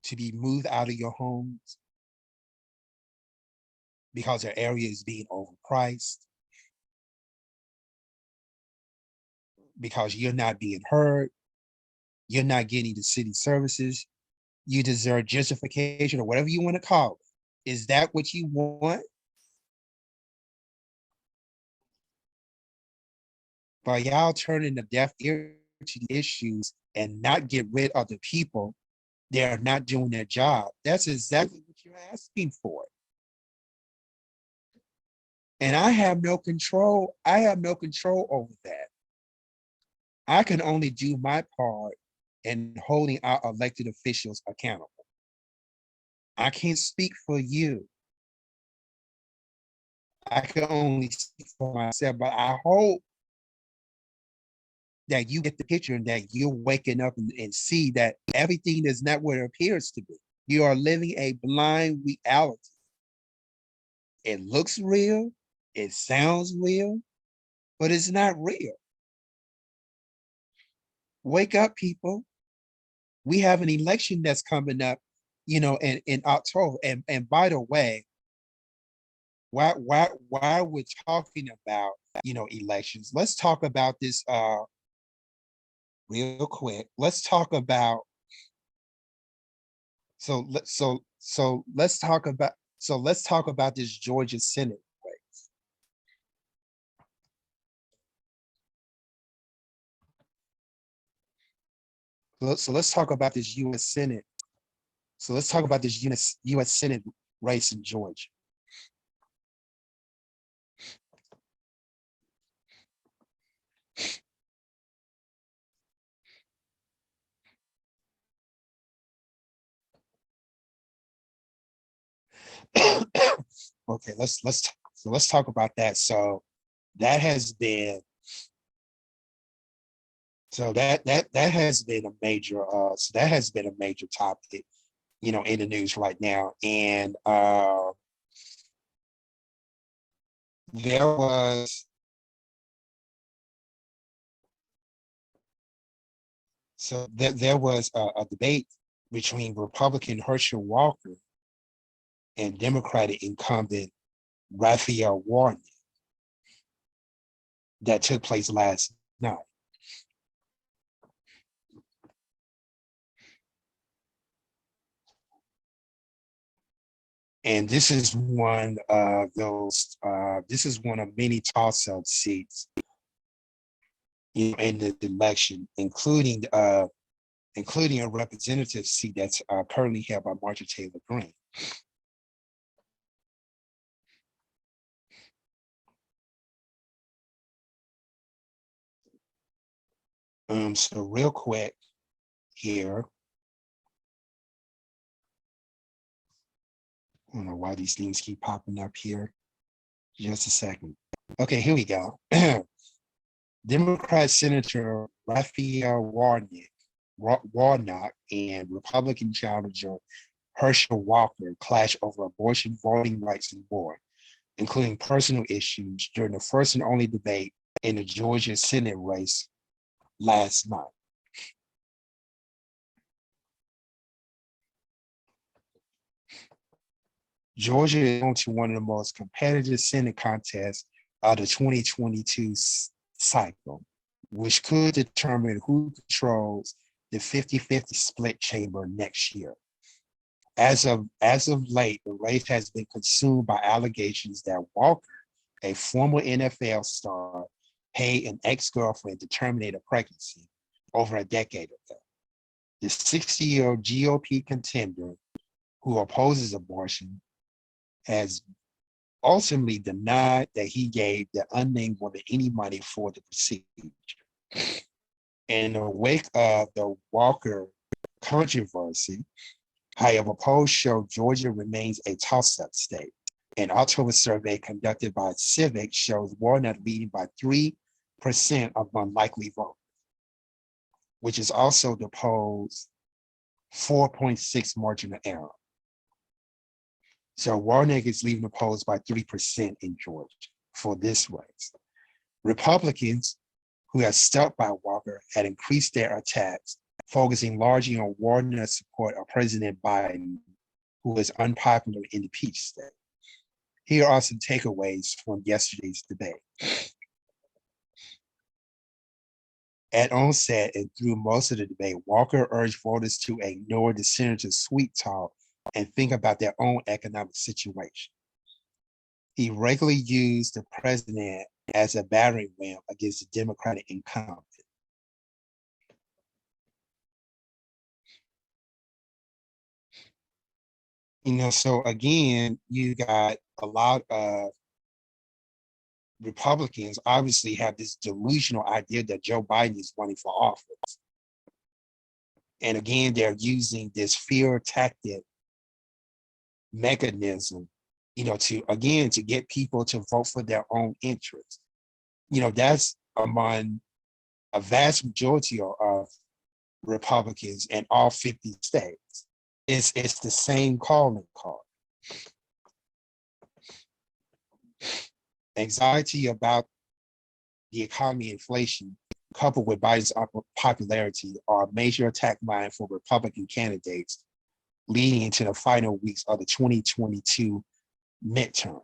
S1: To be moved out of your homes because their area is being overpriced, because you're not being heard, you're not getting the city services, you deserve justification or whatever you want to call it. Is that what you want? By y'all turning a deaf ear to the issues and not get rid of the people, they're not doing their job. That's exactly what you're asking for. And I have no control. I have no control over that. I can only do my part in holding our elected officials accountable. I can't speak for you. I can only speak for myself, but I hope that you get the picture and that you're waking up and see that everything is not what it appears to be. You are living a blind reality. It looks real, it sounds real, but it's not real. Wake up, people. We have an election that's coming up, in October. And by the way, why we're talking about, elections, let's talk about this real quick. Let's talk about so let so let's talk about this Georgia Senate race. So let's talk about this US Senate. So let's talk about this US Senate race in Georgia. Okay, let's talk about that. So that has been that has been a major topic, in the news right now. And there was there was a debate between Republican Herschel Walker and Democratic incumbent Raphael Warnock that took place last night. And this is one of those, this is one of many toss-up seats, in the election, including a representative seat that's currently held by Marjorie Taylor Greene. So real quick here, I don't know why these things keep popping up here. Just a second. Okay, here we go. Democrat Senator Raphael Warnock and Republican challenger Herschel Walker clash over abortion voting rights and more, including personal issues during the first and only debate in the Georgia Senate race last night. Georgia is on to one of the most competitive Senate contests of the 2022 cycle, which could determine who controls the 50-50 split chamber next year. As of late, the race has been consumed by allegations that Walker, a former NFL star, paid an ex-girlfriend to terminate a pregnancy over a decade ago. The 60-year-old GOP contender who opposes abortion has ultimately denied that he gave the unnamed woman any money for the procedure. In the wake of the Walker controversy, however, polls show Georgia remains a toss-up state. An October survey conducted by Civic shows Warnock leading by 3% among likely voters, which is also the poll's 4.6 margin of error. So Warnock is leading the polls by 3% in Georgia for this race. Republicans who have stuck by Walker had increased their attacks, focusing largely on Warnock's support of President Biden, who is unpopular in the Peach State. Here are some takeaways from yesterday's debate. At onset and through most of the debate, Walker urged voters to ignore the senator's sweet talk and think about their own economic situation. He regularly used the president as a battering ram against the Democratic incumbent. So again, you got a lot of Republicans obviously have this delusional idea that Joe Biden is running for office. And again, they're using this fear tactic mechanism, to get people to vote for their own interests. That's among a vast majority of Republicans in all 50 states. It's the same calling card. Anxiety about the economy, inflation, coupled with Biden's popularity, are a major attack line for Republican candidates leading into the final weeks of the 2022 midterm.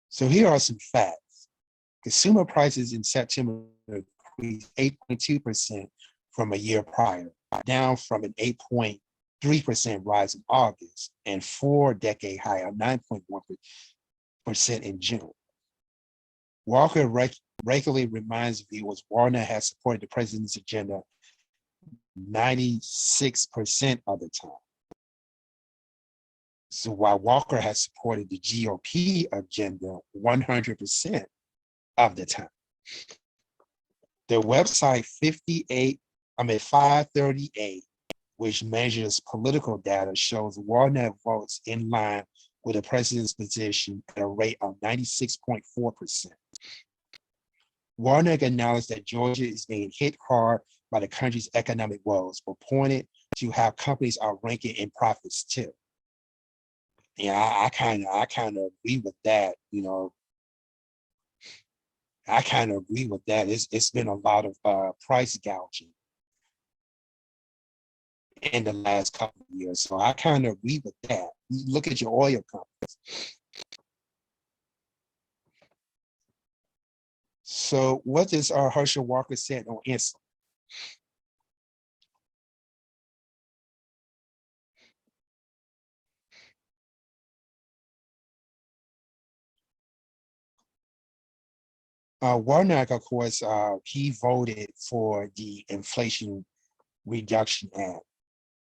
S1: So here are some facts. Consumer prices in September increased 8.2% from a year prior, down from an 8.3% rise in August and 4-decade high of 9.1% in June. Walker regularly reminds viewers Warner has supported the president's agenda 96% of the time. So while Walker has supported the GOP agenda 100% of the time. Their website 538, which measures political data, shows Warner votes in line with the president's position at a rate of 96.4%. Warner acknowledged that Georgia is being hit hard by the country's economic woes, but pointed to how companies are ranking in profits too. Yeah, I kind of agree with that. I kind of agree with that. It's been a lot of price gouging in the last couple of years, so I kind of agree with that. Look at your oil companies. So what does Herschel Walker said on insulin? Warnock, of course, he voted for the Inflation Reduction Act,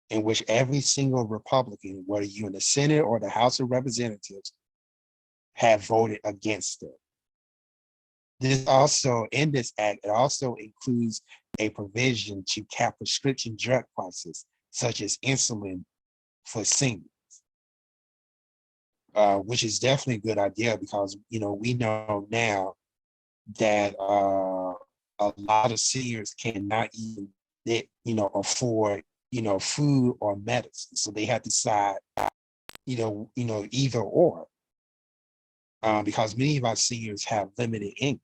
S1: in which every single Republican, whether you're in the Senate or the House of Representatives, have voted against it. In this act, it also includes a provision to cap prescription drug prices, such as insulin for seniors, which is definitely a good idea because, we know now that a lot of seniors cannot even, afford, food or medicine. So they have to decide, either or, because many of our seniors have limited income.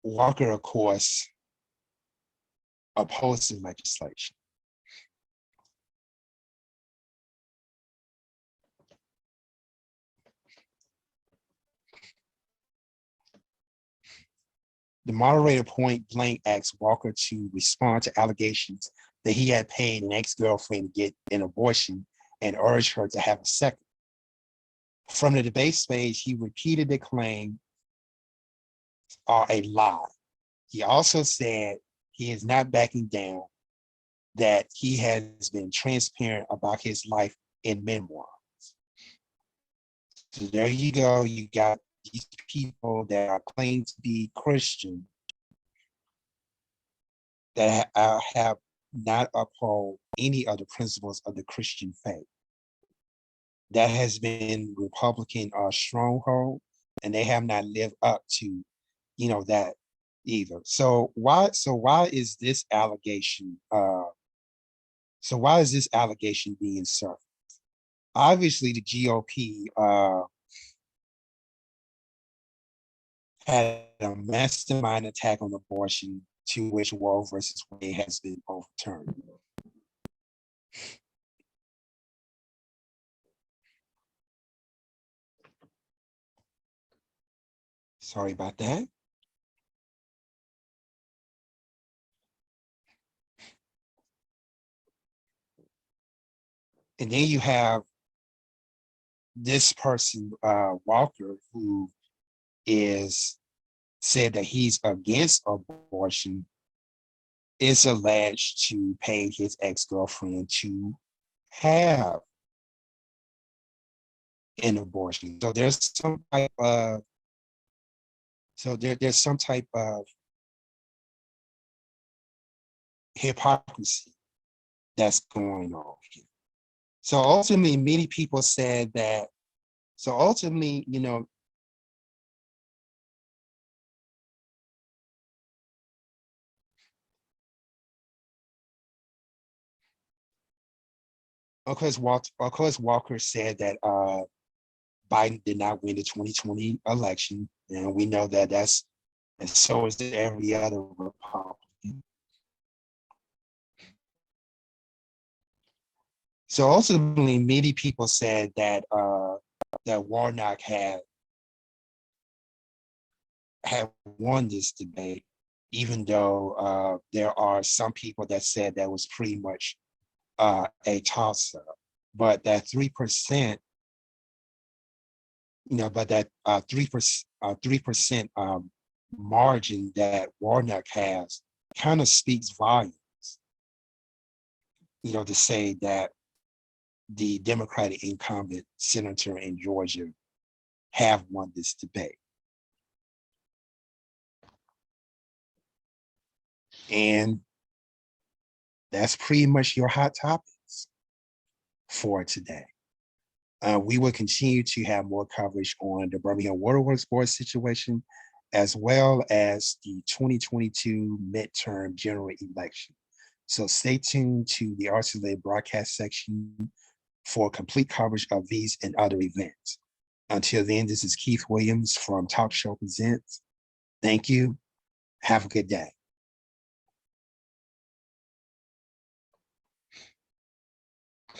S1: Walker, of course, opposed the legislation. The moderator point blank asked Walker to respond to allegations that he had paid an ex-girlfriend to get an abortion and urged her to have a second. From the debate stage, he repeated the claim are a lie. He also said he is not backing down, that he has been transparent about his life in memoirs. So there you go. You got these people that are claimed to be Christian that have not upheld any of the principles of the Christian faith. That has been Republican stronghold, and they have not lived up to, that either. So why is this allegation? So why is this allegation being surfaced? Obviously, the GOP had a mastermind attack on abortion, to which Roe versus Wade has been overturned. Sorry about that. And then you have this person, Walker, who is said that he's against abortion, is alleged to pay his ex-girlfriend to have an abortion. So there's some type of there's some type of hypocrisy that's going on here. So ultimately, many people said that. So ultimately, you know, of course, Walker said that Biden did not win the 2020 election, and we know that and so is every other Republican. So ultimately, many people said that that Warnock had won this debate, even though there are some people that said that was pretty much a toss-up. But that 3%, you know, but that 3% margin that Warnock has kind of speaks volumes, you know, to say that the Democratic incumbent senator in Georgia have won this debate. And that's pretty much your hot topics for today. We will continue to have more coverage on the Birmingham Waterworks Board situation, as well as the 2022 midterm general election. So stay tuned to the RCLA broadcast section for complete coverage of these and other events. Until then, this is Keith Williams from Talk Show Presents. Thank you. Have a good day.